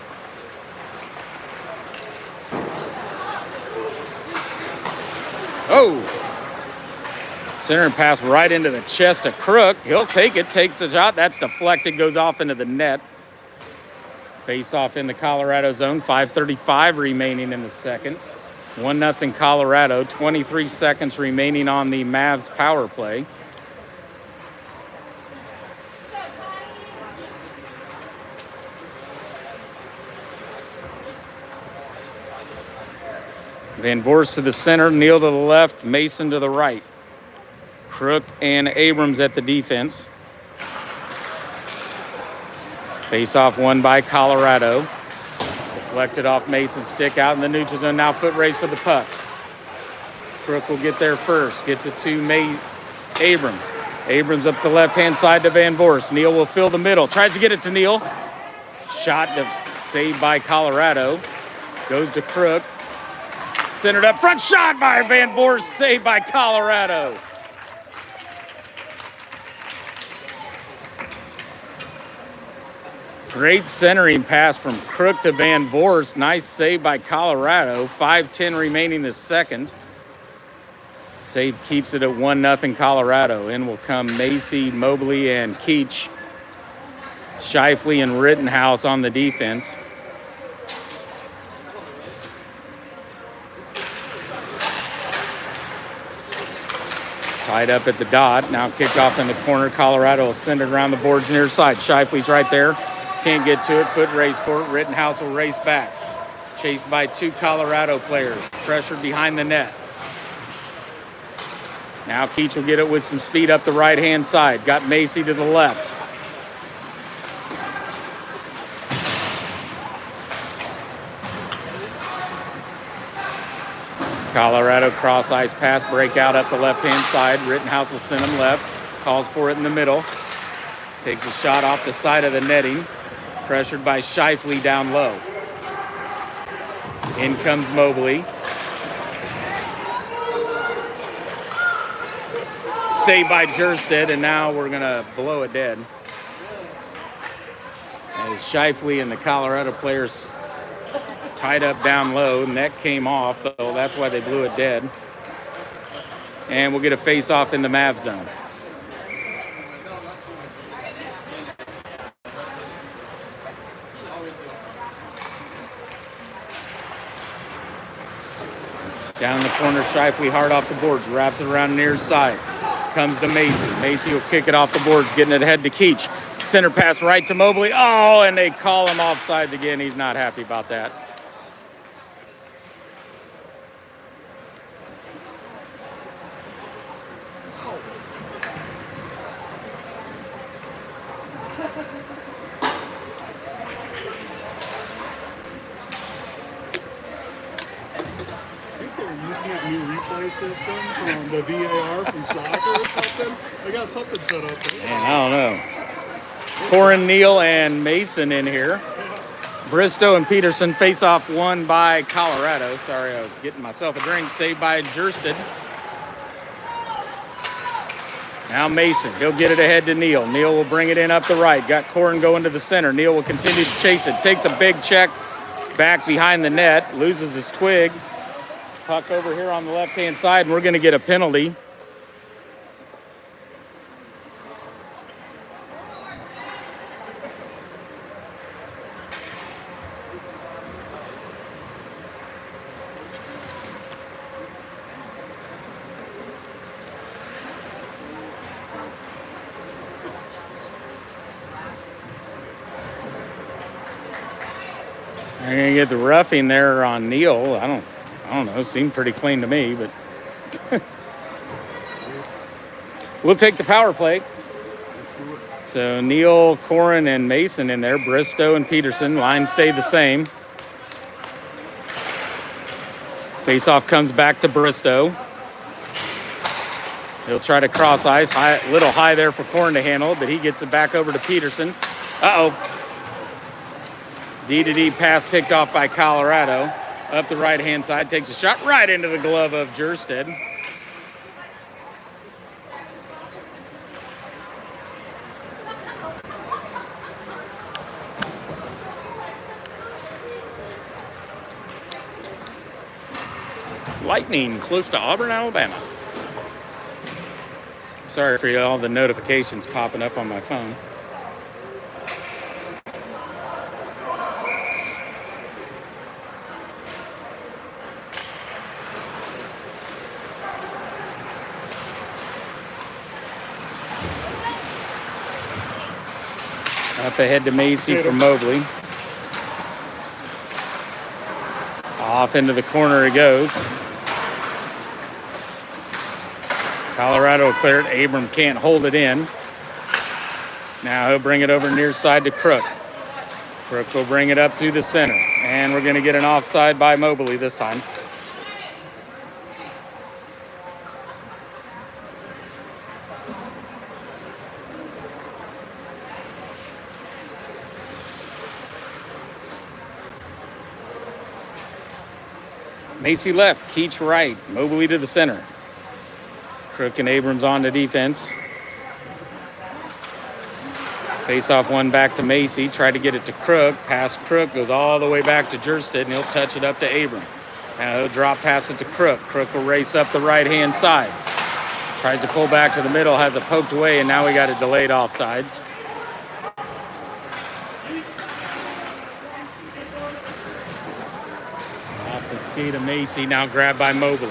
Oh! Center and pass right into the chest of Crook. He'll take it, takes the shot. That's deflected, goes off into the net. Face off in the Colorado zone. 5:35 remaining in the second. 1-0 Colorado. 23 seconds remaining on the Mavs power play. Van Voorst to the center, Neal to the left, Mason to the right. Crook and Abrams at the defense. Face-off won by Colorado. Deflected off Mason's stick out in the neutral zone. Now foot race for the puck. Crook will get there first. Gets it to Abrams. Abrams up the left-hand side to Van Voorst. Neal will fill the middle. Tries to get it to Neal. Shot saved by Colorado. Goes to Crook. Centered up front. Shot by Van Voorst. Saved by Colorado. Great centering pass from Crook to Van Voorst. Nice save by Colorado. 5:10 remaining this second. Save keeps it at 1-0 Colorado. In will come Macy, Mobley, and Keach. Shifley and Rittenhouse on the defense. Tied up at the dot. Now kicked off in the corner. Colorado will send it around the boards near side. Shifley's right there. Can't get to it. Foot race for it. Rittenhouse will race back. Chased by two Colorado players. Pressured behind the net. Now Keach will get it with some speed up the right-hand side. Got Macy to the left. Colorado cross ice pass, breakout up the left-hand side. Rittenhouse will send him left. Calls for it in the middle. Takes a shot off the side of the netting. Pressured by Shifley down low. In comes Mobley. Saved by Jersted, and now we're going to blow it dead. As Shifley and the Colorado players tied up down low. Net came off, though. That's why they blew it dead. And we'll get a face-off in the Mav zone. Down in the corner, Shifley hard off the boards, wraps it around near side. Comes to Macy. Macy will kick it off the boards, getting it ahead to Keach. Center pass right to Mobley. Oh, and they call him offsides again. He's not happy about that. Using that new replay system from the VAR from soccer or something. They got something set up there. Man, I don't know. Corin, Neal, and Mason in here. Bristow and Peterson face off won by Colorado. Sorry, I was getting myself a drink. Saved by Jersted. Now Mason, he'll get it ahead to Neal. Neal will bring it in up the right. Got Corin going to the center. Neal will continue to chase it. Takes a big check back behind the net. Loses his twig. Puck over here on the left-hand side, and we're going to get a penalty. They're going to get the roughing there on Neal. I don't know. Seemed pretty clean to me, but we'll take the power play. So Neal, Corin, and Mason in there. Bristow and Peterson. Lines stay the same. Face-off comes back to Bristow. He'll try to cross ice. Little high there for Corin to handle, but he gets it back over to Peterson. Uh-oh. D-to-D pass picked off by Colorado. Up the right-hand side, takes a shot right into the glove of Jersted. Lightning close to Auburn, Alabama. Sorry for all the notifications popping up on my phone. Up ahead to Macy from Mobley. Off into the corner it goes. Colorado will clear it. Abram can't hold it in. Now he'll bring it over near side to Crook. Crook will bring it up to the center. And we're going to get an offside by Mobley this time. Macy left, Keach right, Mobley to the center. Crook and Abrams on to defense. Face off one back to Macy, tried to get it to Crook. Pass Crook, goes all the way back to Jersted, and he'll touch it up to Abram. Now he'll drop pass it to Crook. Crook will race up the right-hand side. Tries to pull back to the middle, has it poked away, and now we got a delayed offsides. Skate of Macy, now grabbed by Mobley.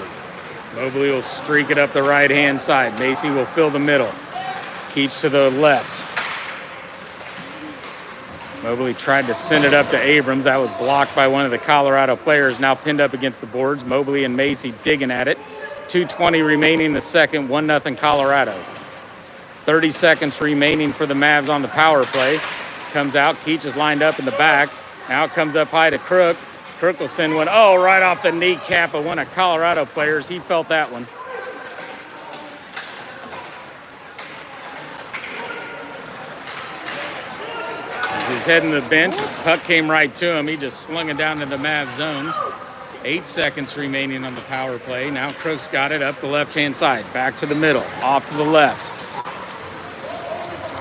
Mobley will streak it up the right-hand side. Macy will fill the middle. Keach to the left. Mobley tried to send it up to Abrams. That was blocked by one of the Colorado players, now pinned up against the boards. Mobley and Macy digging at it. 2:20 remaining in the second, 1-0 Colorado. 30 seconds remaining for the Mavs on the power play. Comes out, Keach is lined up in the back. Now it comes up high to Crook. Crook will send one, right off the kneecap of one of Colorado players. He felt that one. He's heading to the bench. Puck came right to him. He just slung it down to the Mavs zone. 8 seconds remaining on the power play. Now Crook's got it up the left-hand side. Back to the middle. Off to the left.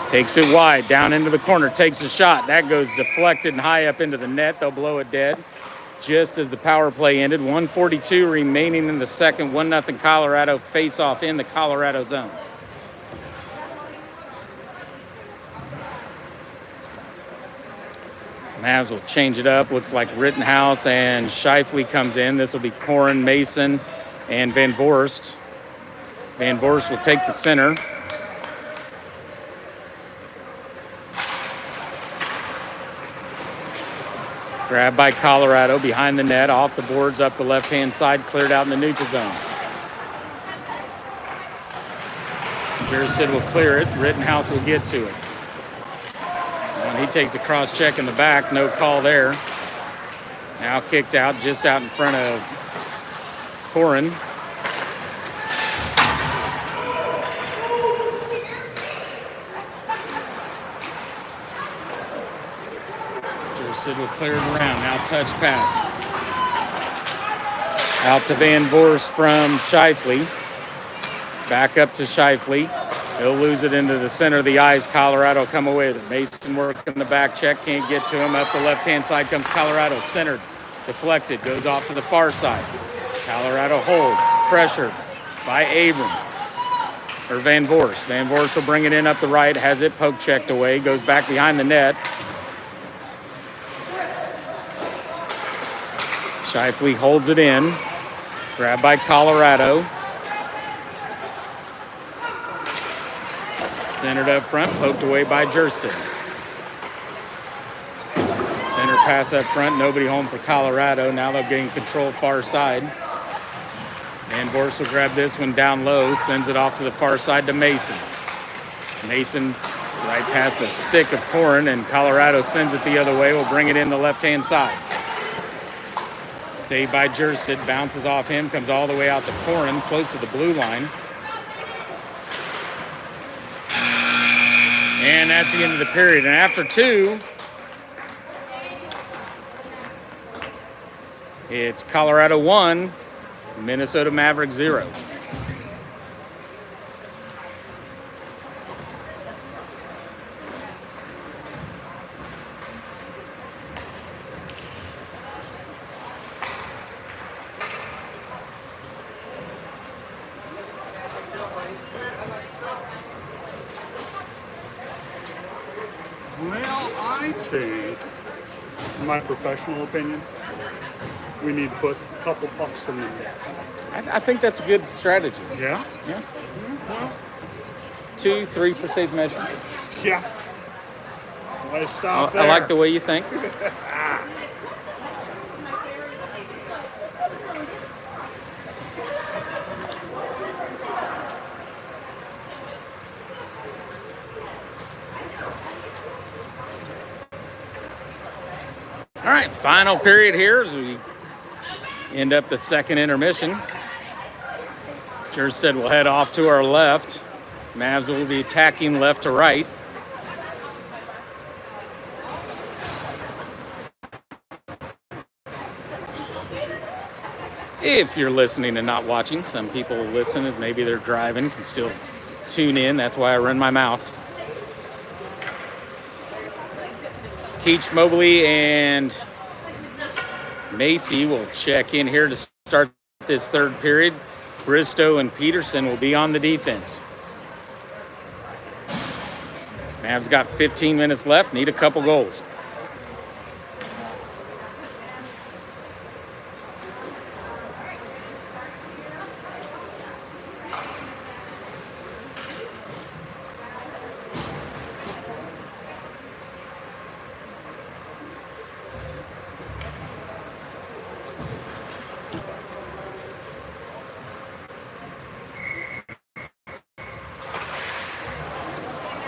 Takes it wide. Down into the corner. Takes a shot. That goes deflected and high up into the net. They'll blow it dead. Just as the power play ended. 1:42 remaining in the second. 1-0 Colorado. Face-off in the Colorado zone. Mavs will change it up. Looks like Rittenhouse and Shifley comes in. This will be Corin, Mason, and Van Voorst. Van Voorst will take the center. Grabbed by Colorado behind the net, off the boards, up the left-hand side, cleared out in the neutral zone. Jerstead will clear it. Rittenhouse will get to it. And he takes a cross check in the back. No call there. Now kicked out, just out in front of Corin. Jerstead will clear it around. Now touch pass. Out to Van Voorst from Shifley. Back up to Shifley. He'll lose it into the center of the ice. Colorado come away with it. Mason working the back check. Can't get to him. Up the left-hand side comes Colorado. Centered. Deflected. Goes off to the far side. Colorado holds. Pressured by Abram. Or Van Voorst. Van Voorst will bring it in up the right. Has it poke checked away. Goes back behind the net. Shifley holds it in. Grabbed by Colorado. Centered up front, poked away by Jerstead. Center pass up front, nobody home for Colorado. Now they'll gain control far side. Van Voorst will grab this one down low, sends it off to the far side to Mason. Mason right past the stick of Corin, and Colorado sends it the other way. Will bring it in the left-hand side. Saved by Jerstead, bounces off him, comes all the way out to Corin, close to the blue line. And that's the end of the period. And after two, it's Colorado 1, Minnesota Mavericks 0. Well, I think, in my professional opinion, we need to put a couple pucks in the net. I think that's a good strategy. Yeah? Yeah. Well, 2, 3 for safe measure. yeah. Let's stop there. I like the way you think. All right, final period here as we end up the second intermission. Jerstead will head off to our left. Mavs will be attacking left to right. If you're listening and not watching, some people listen as maybe they're driving, can still tune in. That's why I run my mouth. Keach, Mobley, and Macy will check in here to start this third period. Bristow and Peterson will be on the defense. Mavs got 15 minutes left, need a couple goals.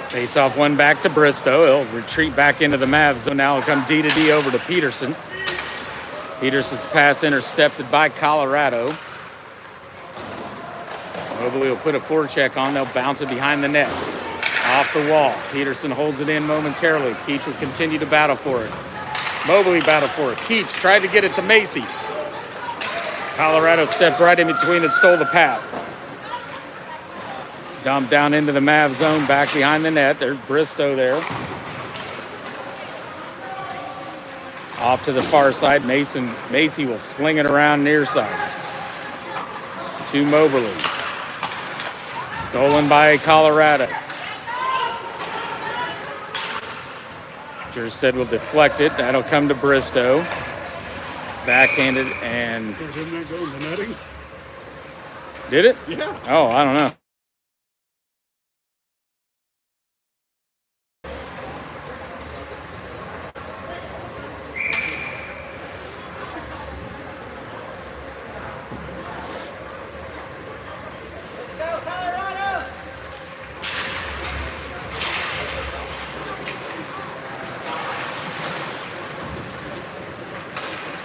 Face off one back to Bristow. He'll retreat back into the Mavs zone. Now it'll come D to D over to Peterson. Peterson's pass intercepted by Colorado. Mobley will put a forecheck on. They'll bounce it behind the net. Off the wall. Peterson holds it in momentarily. Keach will continue to battle for it. Mobley battle for it. Keach tried to get it to Macy. Colorado stepped right in between and stole the pass. Dumped down into the Mav zone, back behind the net. There's Bristow there. Off to the far side. Macy will sling it around near side. To Moberly. Stolen by Colorado. Jerstead will deflect it. That'll come to Bristow. Backhanded and... Didn't that go in the netting? Did it? Yeah. Oh, I don't know.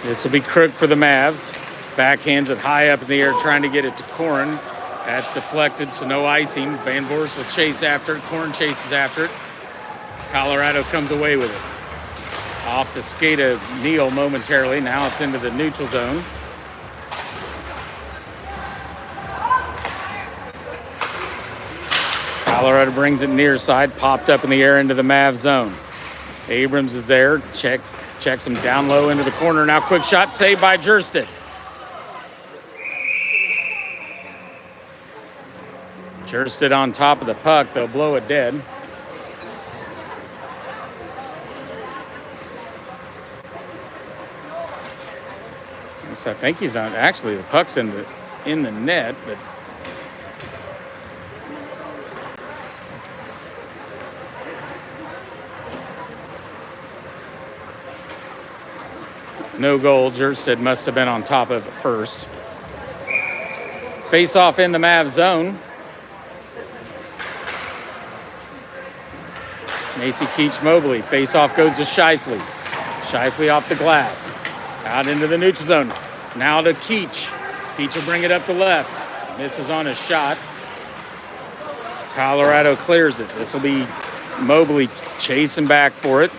This will be Crook for the Mavs. Backhands it high up in the air, trying to get it to Corrin. That's deflected, so no icing. Van Voorst will chase after it. Corrin chases after it. Colorado comes away with it. Off the skate of Neal momentarily. Now it's into the neutral zone. Colorado brings it near side. Popped up in the air into the Mav zone. Abrams is there. Checks him down low into the corner. Now quick shot saved by Jerstead. Jerstead on top of the puck. They'll blow it dead. So I think he's on. Actually, the puck's in the net, but no goal. Jerstead must have been on top of it first. Face off in the Mav zone. Macy Keach Mobley. Face off goes to Shifley. Shifley off the glass. Out into the neutral zone. Now to Keach. Keach will bring it up the left. Misses on a shot. Colorado clears it. This will be Mobley chasing back for it.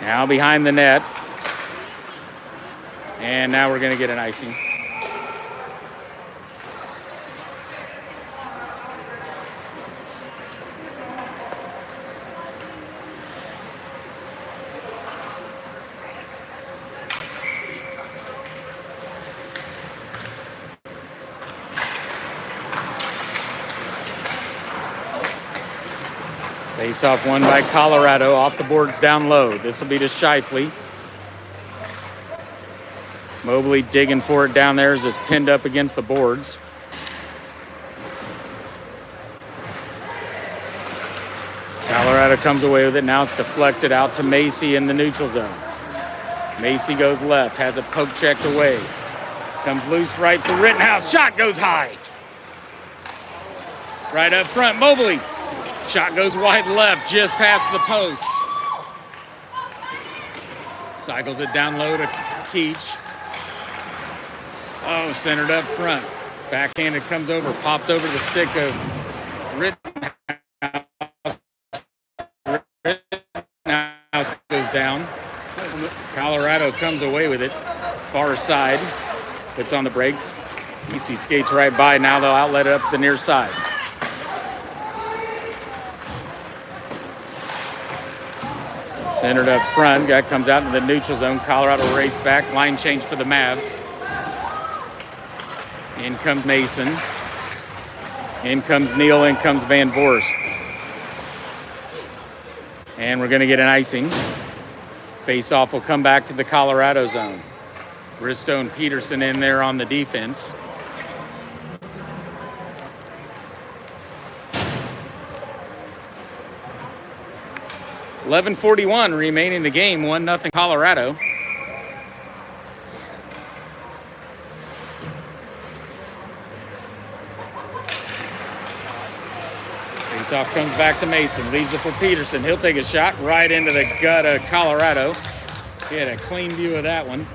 Now behind the net. And now we're going to get an icing. Face-off won by Colorado. Off the boards down low. This will be to Shifley. Mobley digging for it down there as it's pinned up against the boards. Colorado comes away with it. Now it's deflected out to Macy in the neutral zone. Macy goes left, has it poke checked away. Comes loose right for Rittenhouse. Shot goes high. Right up front, Mobley. Shot goes wide left, just past the post. Cycles it down low to Keach. Oh, centered up front. Backhanded comes over, popped over the stick of Rittenhouse. Rittenhouse goes down. Colorado comes away with it. Far side. Puts on the brakes. Macy skates right by. Now they'll outlet it up the near side. Centered up front. Guy comes out into the neutral zone. Colorado race back. Line change for the Mavs. In comes Mason. In comes Neal. In comes Van Voorst. And we're going to get an icing. Face-off will come back to the Colorado zone. Bristow and Peterson in there on the defense. .11:41 remaining in the game. 1-0 Colorado. Face-off comes back to Mason. Leaves it for Peterson. He'll take a shot right into the gut of Colorado. He had a clean view of that one.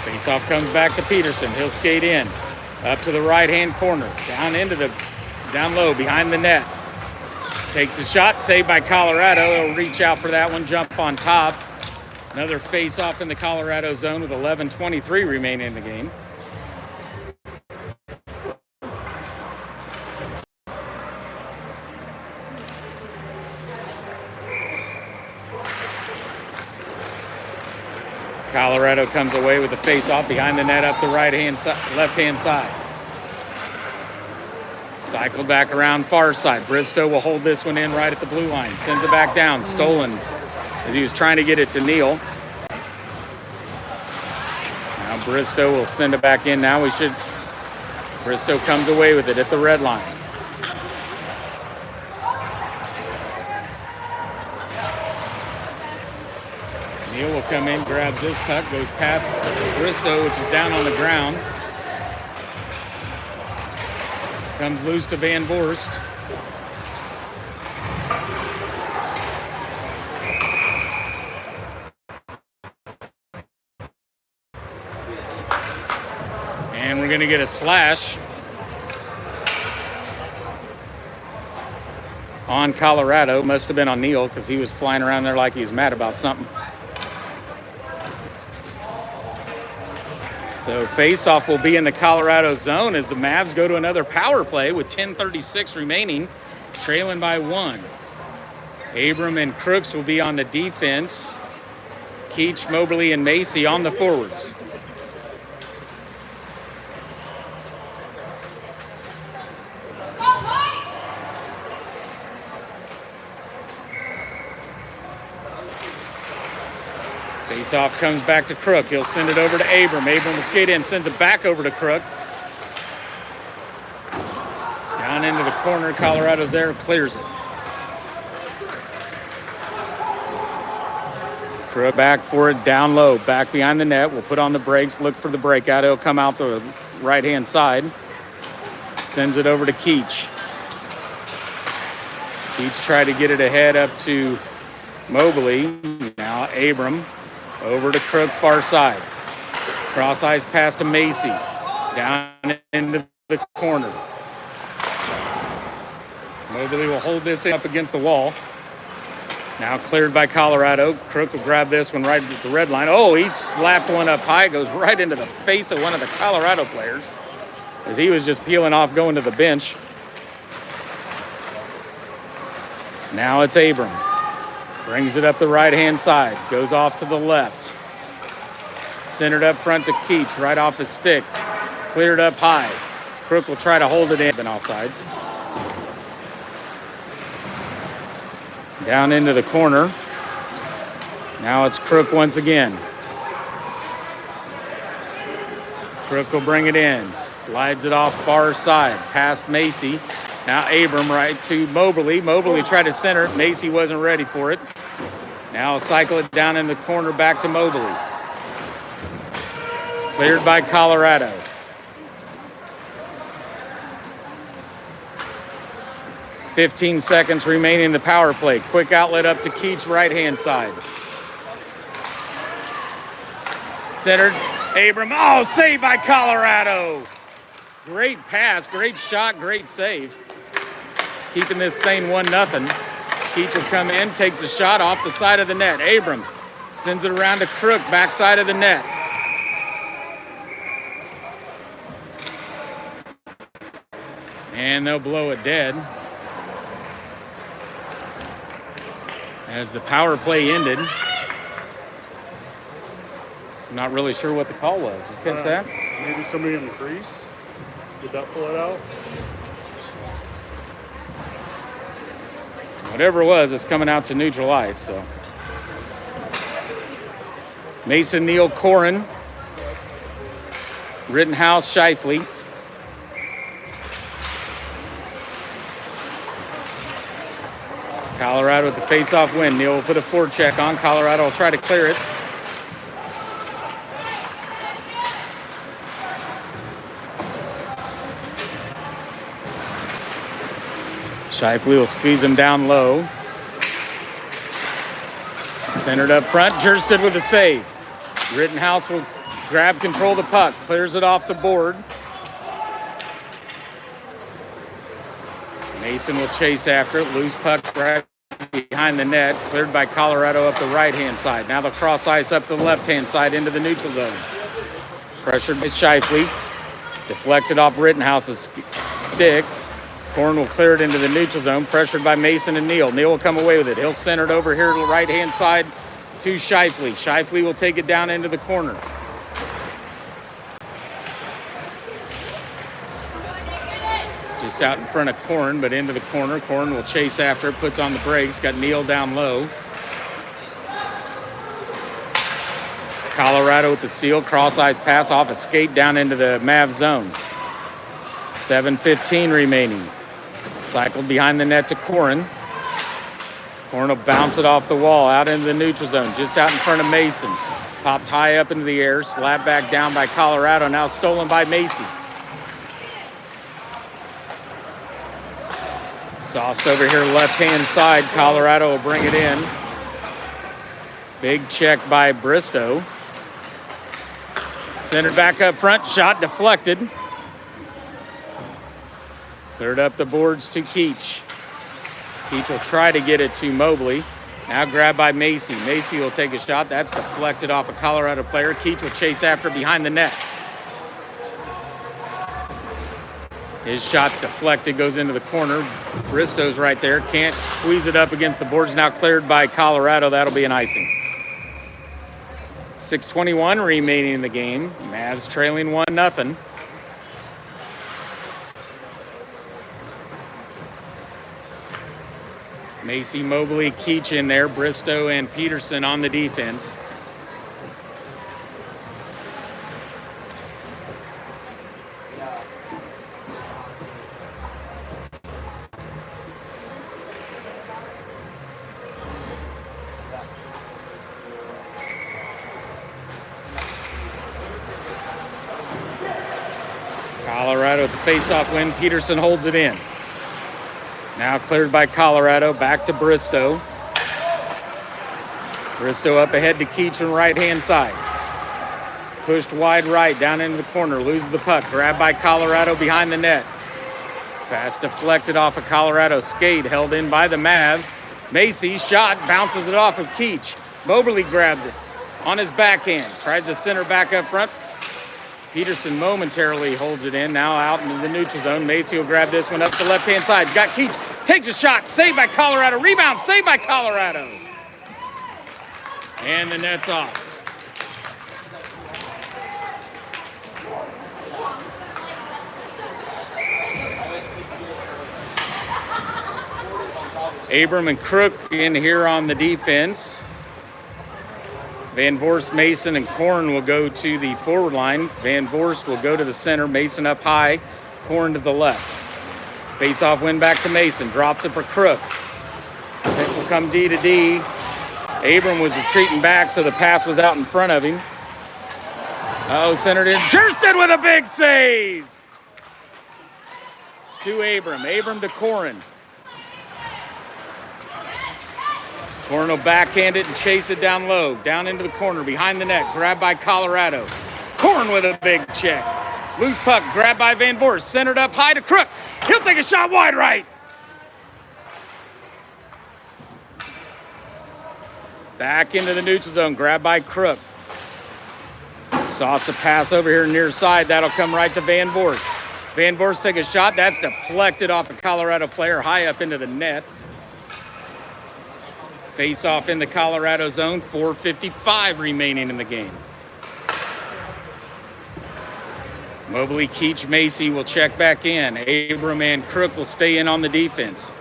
Face-off comes back to Peterson. He'll skate in. Up to the right-hand corner. Down low, behind the net. Takes a shot, saved by Colorado. He'll reach out for that one, jump on top. Another face-off in the Colorado zone with 11:23 remaining in the game. Colorado comes away with a face-off behind the net up the left-hand side. Cycled back around far side. Bristow will hold this one in right at the blue line. Sends it back down. Stolen as he was trying to get it to Neal. Now Bristow will send it back in. Bristow comes away with it at the red line. Neal will come in, grabs this puck, goes past Bristow, which is down on the ground. Comes loose to Van Voorst. And we're going to get a slash on Colorado. Must have been on Neal because he was flying around there like he was mad about something. So face-off will be in the Colorado zone as the Mavs go to another power play with 10:36 remaining, trailing by 1. Abram and Crooks will be on the defense. Keach, Moberly, and Macy on the forwards. Face-off comes back to Crook. He'll send it over to Abram. Abram will skate in, sends it back over to Crook. Down into the corner. Colorado's there, clears it. Crook back for it, down low, back behind the net. We'll put on the brakes, look for the breakout. It'll come out the right-hand side. Sends it over to Keach. Keach tried to get it ahead up to Moberly. Now Abram. Over to Crook, far side. Cross ice pass to Macy. Down into the corner. Moberly will hold this up against the wall. Now cleared by Colorado. Crook will grab this one right at the red line. Oh, he slapped one up high. Goes right into the face of one of the Colorado players as he was just peeling off going to the bench. Now it's Abram. Brings it up the right-hand side. Goes off to the left. Centered up front to Keach, right off his stick. Cleared up high. Crook will try to hold it in. Been offsides. Down into the corner. Now it's Crook once again. Crook will bring it in. Slides it off far side. Past Macy. Now Abram right to Moberly. Moberly tried to center it. Macy wasn't ready for it. Now I'll cycle it down in the corner back to Moberly. Cleared by Colorado. "15 seconds remaining in the power play. Quick outlet up to Keach, right-hand side. Centered. Abram. Oh, saved by Colorado. Great pass, great shot, great save. Keeping this thing 1-0. Keach will come in, takes a shot off the side of the net. Abram sends it around to Crook, backside of the net. And they'll blow it dead. As the power play ended. I'm not really sure what the call was. You catch that? Maybe somebody in the crease. Did that pull it out? Whatever it was, it's coming out to neutral ice. So Mason, Neal, Corin, Rittenhouse, Shifley. Colorado with the face-off win. Neal will put a forecheck on. Colorado will try to clear it. Shifley will squeeze him down low. Centered up front. Jersted with a save. Rittenhouse will grab control of the puck. Clears it off the board. Mason will chase after it. Loose puck right behind the net. Cleared by Colorado up the right-hand side. Now the cross ice up the left-hand side into the neutral zone. Pressured by Scheifele. Deflected off Rittenhouse's stick. Korn will clear it into the neutral zone. Pressured by Mason and Neal. Neal will come away with it. He'll center it over here to the right-hand side to Scheifele. Scheifele will take it down into the corner. Just out in front of Korn, but into the corner. Korn will chase after it, puts on the brakes. Got Neal down low. Colorado with the seal. Cross-ice pass off a skate down into the Mav zone. 7:15 remaining. Cycled behind the net to Korn. Korn will bounce it off the wall out into the neutral zone, just out in front of Mason. Popped high up into the air, slapped back down by Colorado, now stolen by Macy. Sauced over here left-hand side. Colorado will bring it in. Big check by Bristow. Centered back up front. Shot deflected. Cleared up the boards to Keach. Keach will try to get it to Mobley. Now grabbed by Macy. Macy will take a shot. That's deflected off a Colorado player. Keach will chase after behind the net. His shot's deflected, goes into the corner. Bristow's right there. Can't squeeze it up against the boards. Now cleared by Colorado. That'll be an icing. 6:21 remaining in the game. Mavs trailing 1-0. Macy, Mobley, Keach in there. Bristow and Peterson on the defense. Colorado at the face-off win. Peterson holds it in. Now cleared by Colorado. Back to Bristow. Bristow up ahead to Keach on the right-hand side. Pushed wide right down into the corner. Loses the puck. Grabbed by Colorado behind the net. Pass deflected off a Colorado skate. Held in by the Mavs. Macy shot. Bounces it off of Keach. Mobley grabs it on his backhand. Tries to center back up front. Peterson momentarily holds it in. Now out into the neutral zone. Macy will grab this one up the left-hand side. He's got Keach. Takes a shot. Saved by Colorado. Rebound. Saved by Colorado. And the net's off. Abram and Crook in here on the defense. Van Voorst, Mason, and Korn will go to the forward line. Van Voorst will go to the center. Mason up high. Korn to the left. Face-off win back to Mason. Drops it for Crook. It will come D to D. Abram was retreating back, so the pass was out in front of him. Centered in. Jerstead with a big save! To Abram. Abram to Korn. Korn will backhand it and chase it down low. Down into the corner, behind the net. Grabbed by Colorado. Korn with a big check. Loose puck, grabbed by Van Voorst. Centered up high to Crook. He'll take a shot wide right. Back into the neutral zone, grabbed by Crook. Sauced a pass over here near side. That'll come right to Van Voorst. Van Voorst take a shot. That's deflected off a Colorado player high up into the net. Face off in the Colorado zone. 4:55 remaining in the game. Mobley, Keach, Macy will check back in. Abram and Crook will stay in on the defense.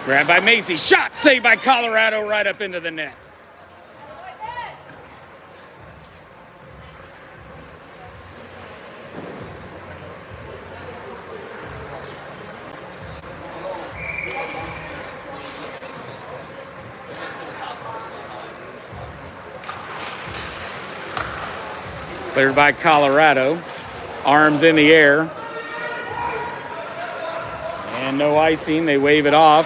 Grabbed by Macy. Shot saved by Colorado right up into the net. Cleared by Colorado. Arms in the air. And no icing. They wave it off.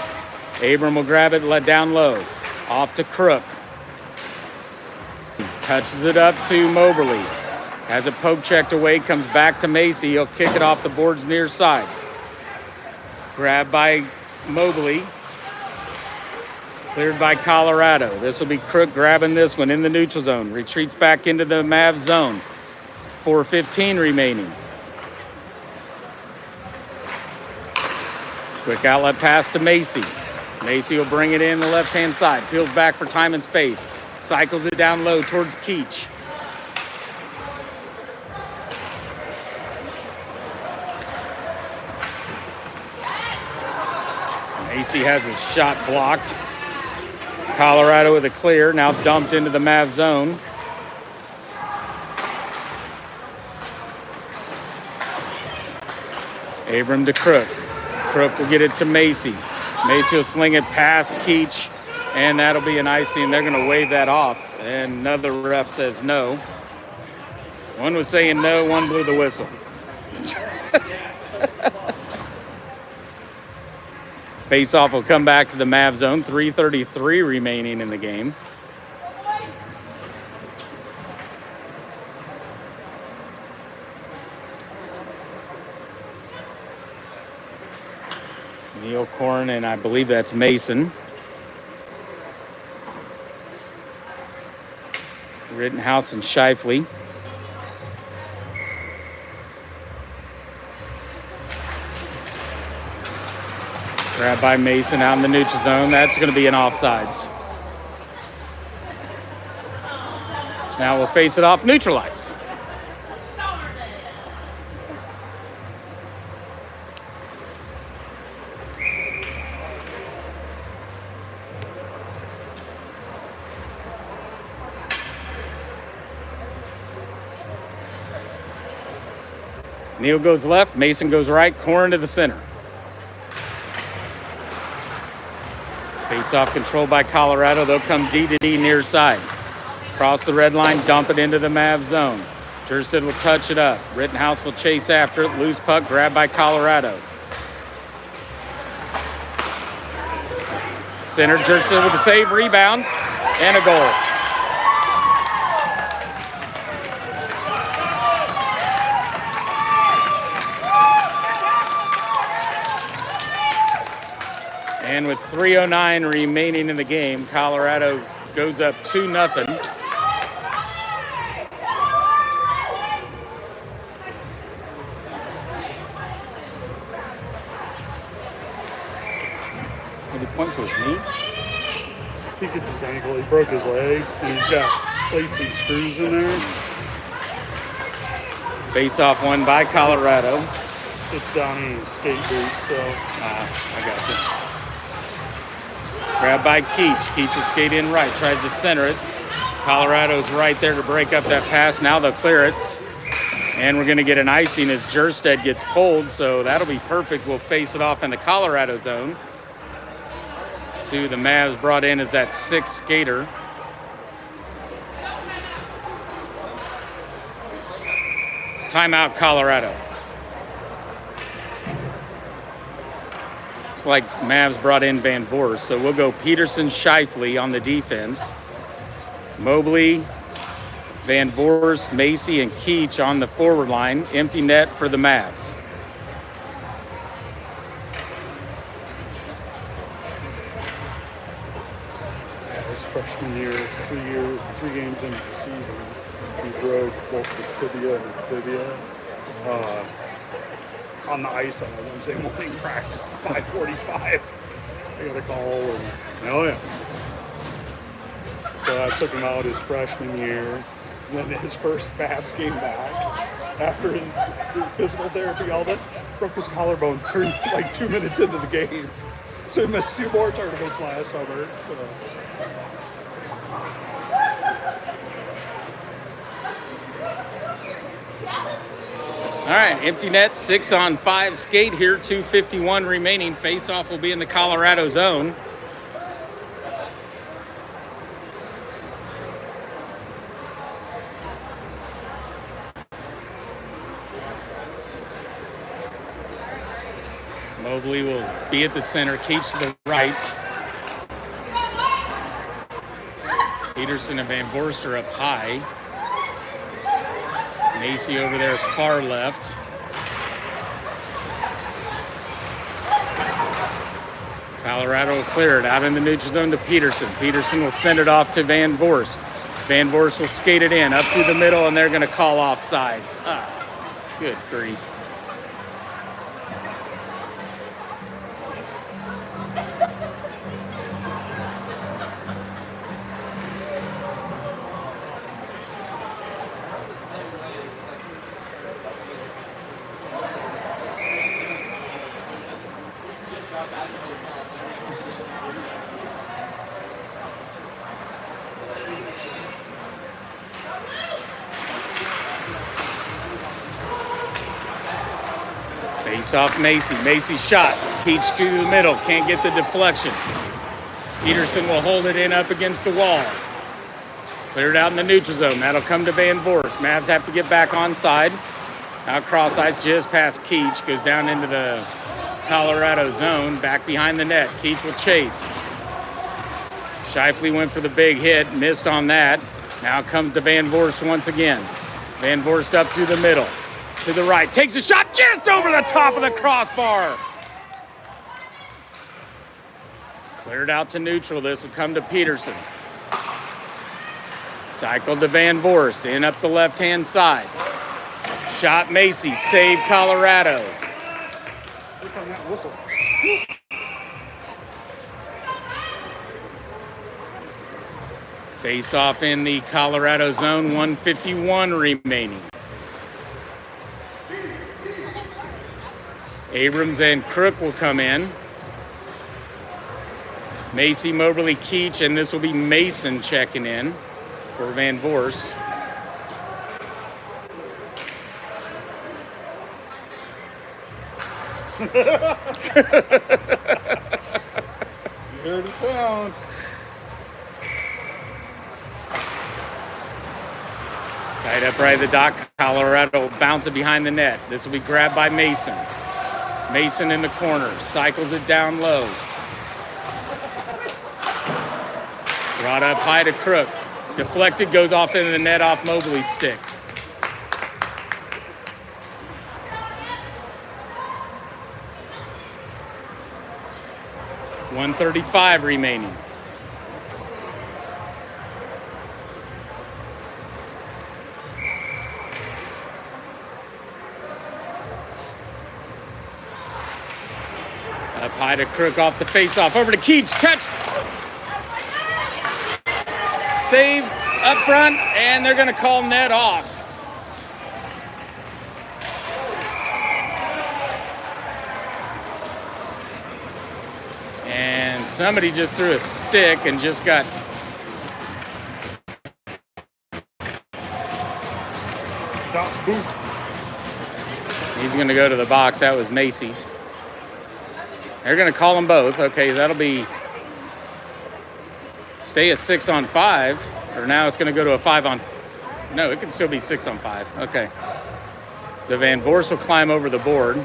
Abram will grab it, let down low. Off to Crook. touches it up to Moberly. Has it poke checked away, comes back to Macy. He'll kick it off the boards near side. Grabbed by Moberly. Cleared by Colorado. This will be Crook grabbing this one in the neutral zone. Retreats back into the Mavs zone. 4:15 remaining. Quick outlet pass to Macy. Macy will bring it in the left-hand side. Peels back for time and space. Cycles it down low towards Keach. Macy has his shot blocked. Colorado with a clear, now dumped into the Mavs zone. Abram to Crook. Crook will get it to Macy. Macy will sling it past Keach, and that'll be an icing. They're going to wave that off, and another ref says no. One was saying no, one blew the whistle. Face-off will come back to the Mavs zone. 3:33 remaining in the game. Neil Corn, and I believe that's Mason. Rittenhouse and Shifley. Grabbed by Mason out in the neutral zone. That's going to be an offsides. So now we'll face it off, neutralize. Neal goes left, Mason goes right, Corn to the center. Face-off controlled by Colorado. They'll come D to D near side. Cross the red line, dump it into the Mavs zone. Jerstead will touch it up. Rittenhouse will chase after it. Loose puck grabbed by Colorado. Center, Jerstead with a save, rebound, and a goal. And with 3:09 remaining in the game, Colorado goes up 2-0. Did he point to his knee? I think it's his ankle. He broke his leg, and he's got plates and screws in there. Face-off won by Colorado. Sits down in his skate boot, so. I got you. Grabbed by Keach. Keach will skate in right, tries to center it. Colorado's right there to break up that pass. Now they'll clear it. And we're going to get an icing as Jerstead gets pulled, so that'll be perfect. We'll face it off in the Colorado zone. So the Mavs brought in as that sixth skater. Timeout, Colorado. Looks like Mavs brought in Van Voorst, so we'll go Peterson, Shifley on the defense. Mobley, Van Voorst, Macy, and Keach on the forward line. Empty net for the Mavs. His freshman year, 3 games into the season, he broke both his tibia and tibia. On the ice on a Wednesday morning practice at 5:45. I got a call and oh yeah. So I took him out his freshman year. And then his first Mavs came back after his physical therapy, all this, broke his collarbone 2 minutes into the game. So he missed 2 more tournaments last summer. So. All right, empty net, 6-on-5 skate here, 2:51 remaining. Face-off will be in the Colorado zone. Mobley will be at the center, Keach to the right. Peterson and Van Voorst are up high. Macy over there far left. Colorado will clear it out in the neutral zone to Peterson. Peterson will send it off to Van Voorst. Van Voorst will skate it in up through the middle, and they're going to call off sides. Good grief. Face off Macy. Macy's shot. Keach to the middle. Can't get the deflection. Peterson will hold it in up against the wall. Cleared out in the neutral zone. That'll come to Van Voorst. Mavs have to get back onside. Out cross ice just past Keach. Goes down into the Colorado zone. Back behind the net. Keach will chase. Scheifele went for the big hit. Missed on that. Now it comes to Van Voorst once again. Van Voorst up through the middle. To the right. Takes a shot just over the top of the crossbar. Cleared out to neutral. This will come to Peterson. Cycled to Van Voorst. In up the left-hand side. Shot Macy. Save Colorado. Look on that whistle. Face off in the Colorado zone. 1:51 remaining. Abrams and Crook will come in. Macy, Moberly, Keach, and this will be Mason checking in for Van Voorst. You heard the sound. Tied up right at the dot. Colorado will bounce it behind the net. This will be grabbed by Mason. Mason in the corner, cycles it down low. Brought up high to Crook. Deflected, goes off into the net off Mobley's stick. .135 remaining. Up high to Crook off the face-off. Over to Keach. Touch. Save up front, and they're going to call net off. And somebody just threw a stick and just got... Doc's boot. He's going to go to the box. That was Macy. They're going to call them both. Okay, that'll be stay a 6-on-5, or now it's going to go to a 5-on. No, it can still be 6-on-5. Okay. So Van Voorst will climb over the board.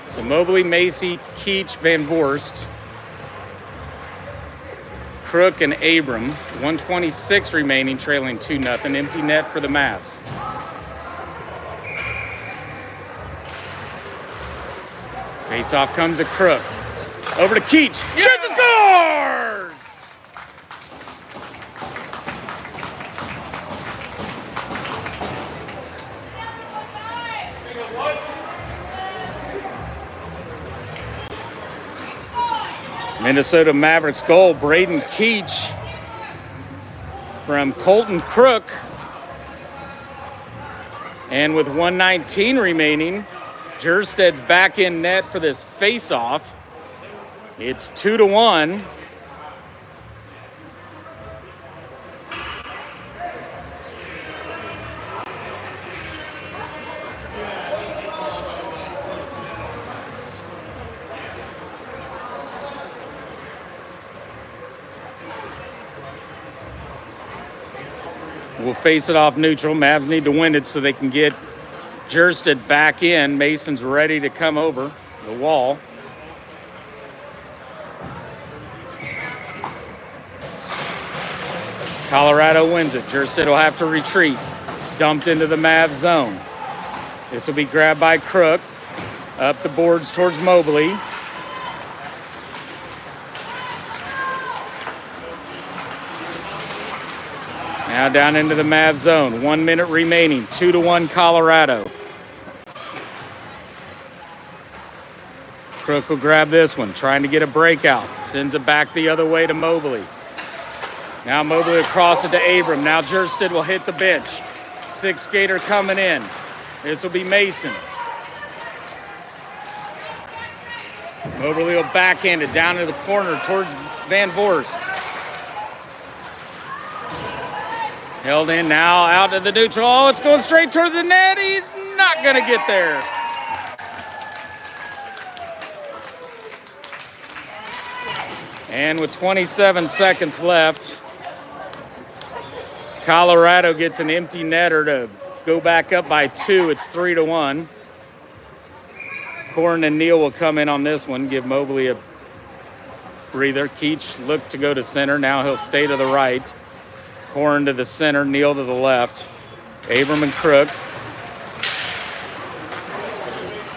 So Mobley, Macy, Keach, Van Voorst, Crook, and Abram. 126 remaining, trailing 2-0. Empty net for the Mavs. Face-off comes to Crook. Over to Keach. Yeah! Shoots and scores! Minnesota Mavericks goal. Braden Keach from Colton Crook. And with 119 remaining, Jersted's back in net for this face-off. It's 2-1. We'll face it off neutral. Mavs need to win it so they can get Jersted back in. Mason's ready to come over the wall. Colorado wins it. Jerstead will have to retreat. Dumped into the Mav zone. This will be grabbed by Crook. Up the boards towards Mobley. Now down into the Mav zone. 1 minute remaining. 2-1 Colorado. Crook will grab this one, trying to get a breakout. Sends it back the other way to Mobley. Now Mobley across it to Abram. Now Jerstead will hit the bench. 6 skater coming in. This will be Mason. Mobley will backhand it down to the corner towards Van Voorst. Held in now, out to the neutral. Oh, it's going straight towards the net. He's not going to get there. And with 27 seconds left, Colorado gets an empty netter to go back up by 2. It's 3-1. Corn and Neal will come in on this one, give Mobley a breather. Keach looked to go to center. Now he'll stay to the right. Corn to the center, Neal to the left. Abram and Crook.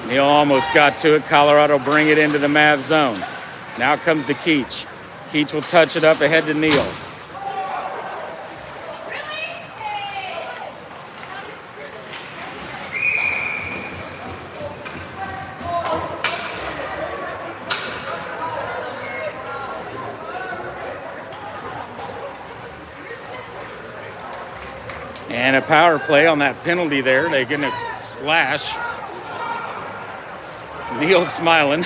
Neal almost got to it. Colorado bring it into the Mav zone. Now comes to Keach. Keach will touch it up ahead to Neal. And a power play on that penalty there. They're going to slash. Neal's smiling.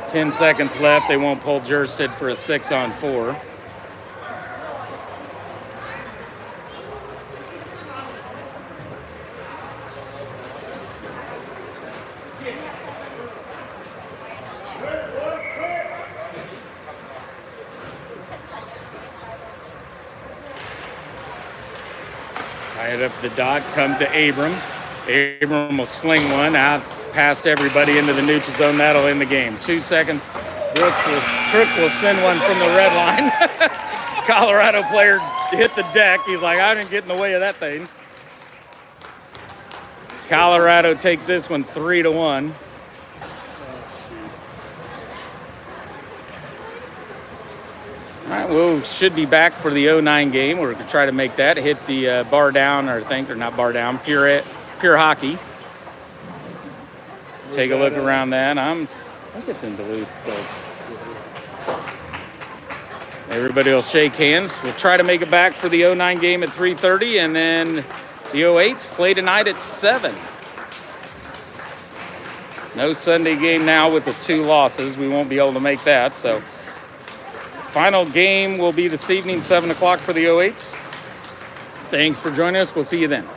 Ten seconds left. They won't pull Jerstead for a 6-on-4. Tie it up the dot, come to Abram. Abram will sling one out past everybody into the neutral zone. That'll end the game. 2 seconds. Crook will send one from the red line. Colorado player hit the deck. He's like, I didn't get in the way of that thing. Colorado takes this one 3-1. All right, we should be back for the 09 game. We're going to try to make that. Hit the bar down, or not bar down, pure hockey. Take a look around that. I think it's in Duluth, but everybody will shake hands. We'll try to make it back for the 09 game at 3:30, and then the 08s play tonight at 7. No Sunday game now with the 2 losses. We won't be able to make that, so final game will be this evening, 7 o'clock for the 08s. Thanks for joining us. We'll see you then.